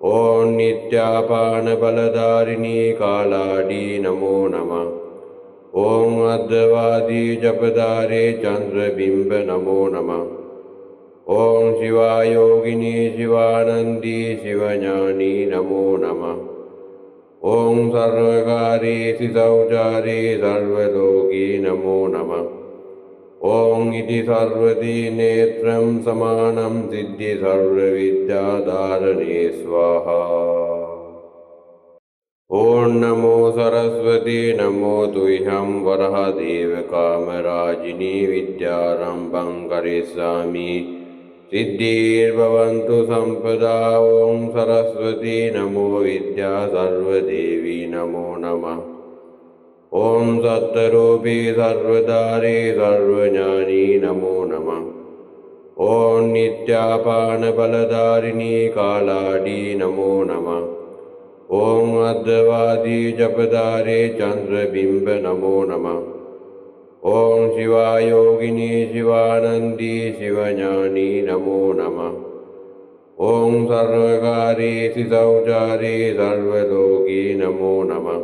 ॐ नित्यापानबलधारिणी कालाडी नमो नमः। ॐ अद्वैती जपधारे चन्द्रबिम्ब नमो नमः। ॐ शिवायोगिनी शिवानन्दी शिवज्ञानी नमो नमः। ॐ सर्वकारी सितौचारी सर्वलोकी नमो नमः। ॐ इति सर्वदी नेत्रं समानं सिद्धि सर्वविद्याधारणे स्वाहा। ॐ नमो सरस्वती नमो तुह्यं वरहदेव कामराजिनी विद्यारम्भं करिष्यामि सिद्धिर्भवन्तु सम्पदा। ॐ सरस्वती नमो विद्या सर्वदेवी नमो नमः। ॐ सत्तरूपी सर्वधारी सर्वज्ञानी नमो नमः। ॐ नित्यापानबलधारिणी कालाडी नमो नमः। ॐ अद्वैती जपधारे चन्द्रबिम्ब नमो नमः। ॐ शिवायोगिनी शिवानन्दी शिवज्ञानी नमो नमः। ॐ सर्वकारी सितौचारी सर्वलोकी नमो नमः।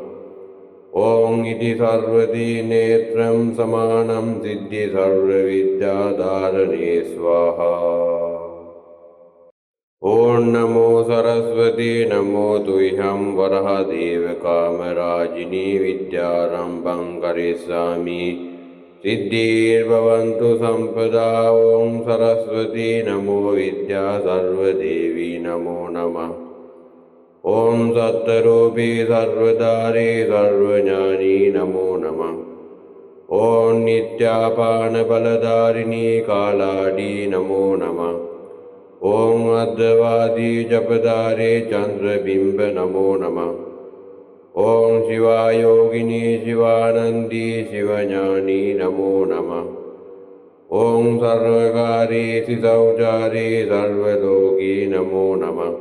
ॐ इति सर्वदी नेत्रं समानं सिद्धि सर्वविद्याधारणे स्वाहा। ॐ नमो सरस्वती नमो तुह्यं वरहदेव कामराजिनी विद्यारम्भं करिष्यामि सिद्धिर्भवन्तु सम्पदा। ॐ सरस्वती नमो विद्या सर्वदेवी नमो नमः। ॐ सत्तरूपी सर्वधारी सर्वज्ञानी नमो नमः। ॐ नित्यापानबलधारिणी कालाडी नमो नमः। ॐ अद्वैती जपधारे चन्द्रबिम्ब नमो नमः। ॐ शिवायोगिनी शिवानन्दी शिवज्ञानी नमो नमः। ॐ सर्वकारी सितौचारी सर्वलोकी नमो नमः।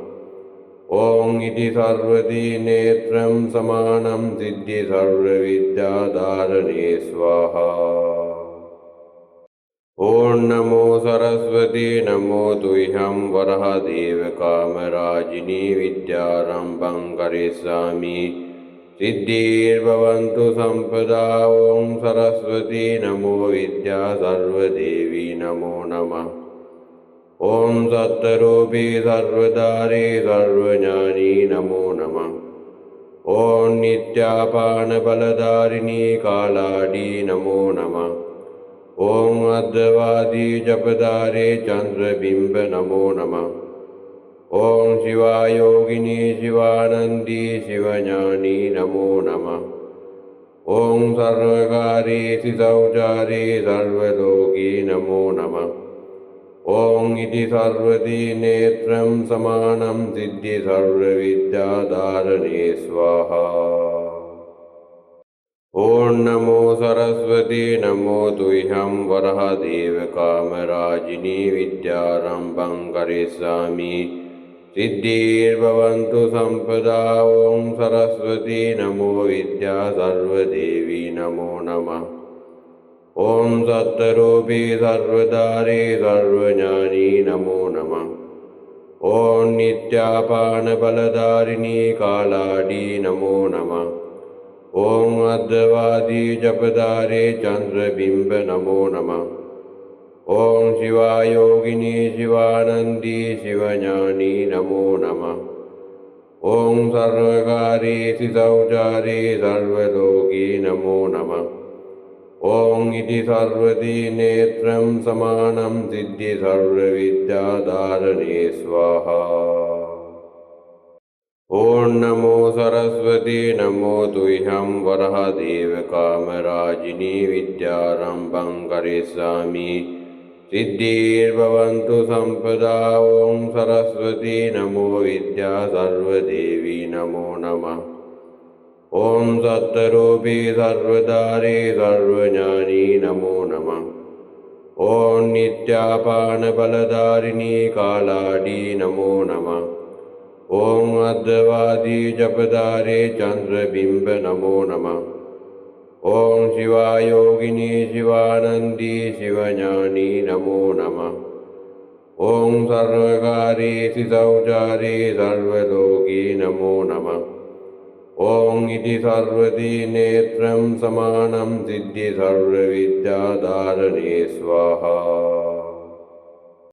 ॐ इति सर्वदी नेत्रं समानं सिद्धि सर्वविद्याधारणे स्वाहा। ॐ नमो सरस्वती नमो तुह्यं वरहदेव कामराजिनी विद्यारम्भं करिष्यामि सिद्धिर्भवन्तु सम्पदा। ॐ सरस्वती नमो विद्या सर्वदेवी नमो नमः। ॐ सत्तरूपी सर्वधारी सर्वज्ञानी नमो नमः। ॐ नित्यापानबलधारिणी कालाडी नमो नमः। ॐ अद्वैती जपधारे चन्द्रबिम्ब नमो नमः। ॐ शिवायोगिनी शिवानन्दी शिवज्ञानी नमो नमः। ॐ सर्वकारी सितौचारी सर्वलोकी नमो नमः। ॐ इति सर्वदी नेत्रं समानं सिद्धि सर्वविद्याधारणे स्वाहा। ॐ नमो सरस्वती नमो तुह्यं वरहदेव कामराजिनी विद्यारम्भं करिष्यामि सिद्धिर्भवन्तु सम्पदा। ॐ सरस्वती नमो विद्या सर्वदेवी नमो नमः। ॐ सत्तरूपी सर्वधारी सर्वज्ञानी नमो नमः। ॐ नित्यापानबलधारिणी कालाडी नमो नमः। ॐ अद्वैती जपधारे चन्द्रबिम्ब नमो नमः। ॐ शिवायोगिनी शिवानन्दी शिवज्ञानी नमो नमः। ॐ सर्वकारी शौचारी सर्वलोकी नमो नमः। ॐ इति सर्वती नेत्रं समानं सिद्धि सर्वविद्याधारणे स्वाहा। ॐ नमो सरस्वती नमो तुह्यं वरहदेव कामराजिनी विद्यारम्भं करिष्यामि सिद्धिर्भवन्तु सम्पदा। ॐ सरस्वती नमो विद्या सर्वदेवी नमो नमः। ॐ सत्तरूपी सर्वधारी सर्वज्ञानी नमो नमः। ॐ नित्यापानबलधारिणी कालाडी नमो नमः। ॐ अद्वादी जपधारी चन्द्रबिम्ब नमो नमः। ॐ शिवायोगिनी शिवानन्दी शिवज्ञानी नमो नमः। ॐ सर्वकारी शौचारी सर्वलोकी नमो नमः। ॐ इति सर्वती नेत्रं समानं सिद्धि सर्वविद्याधारणे स्वाहा।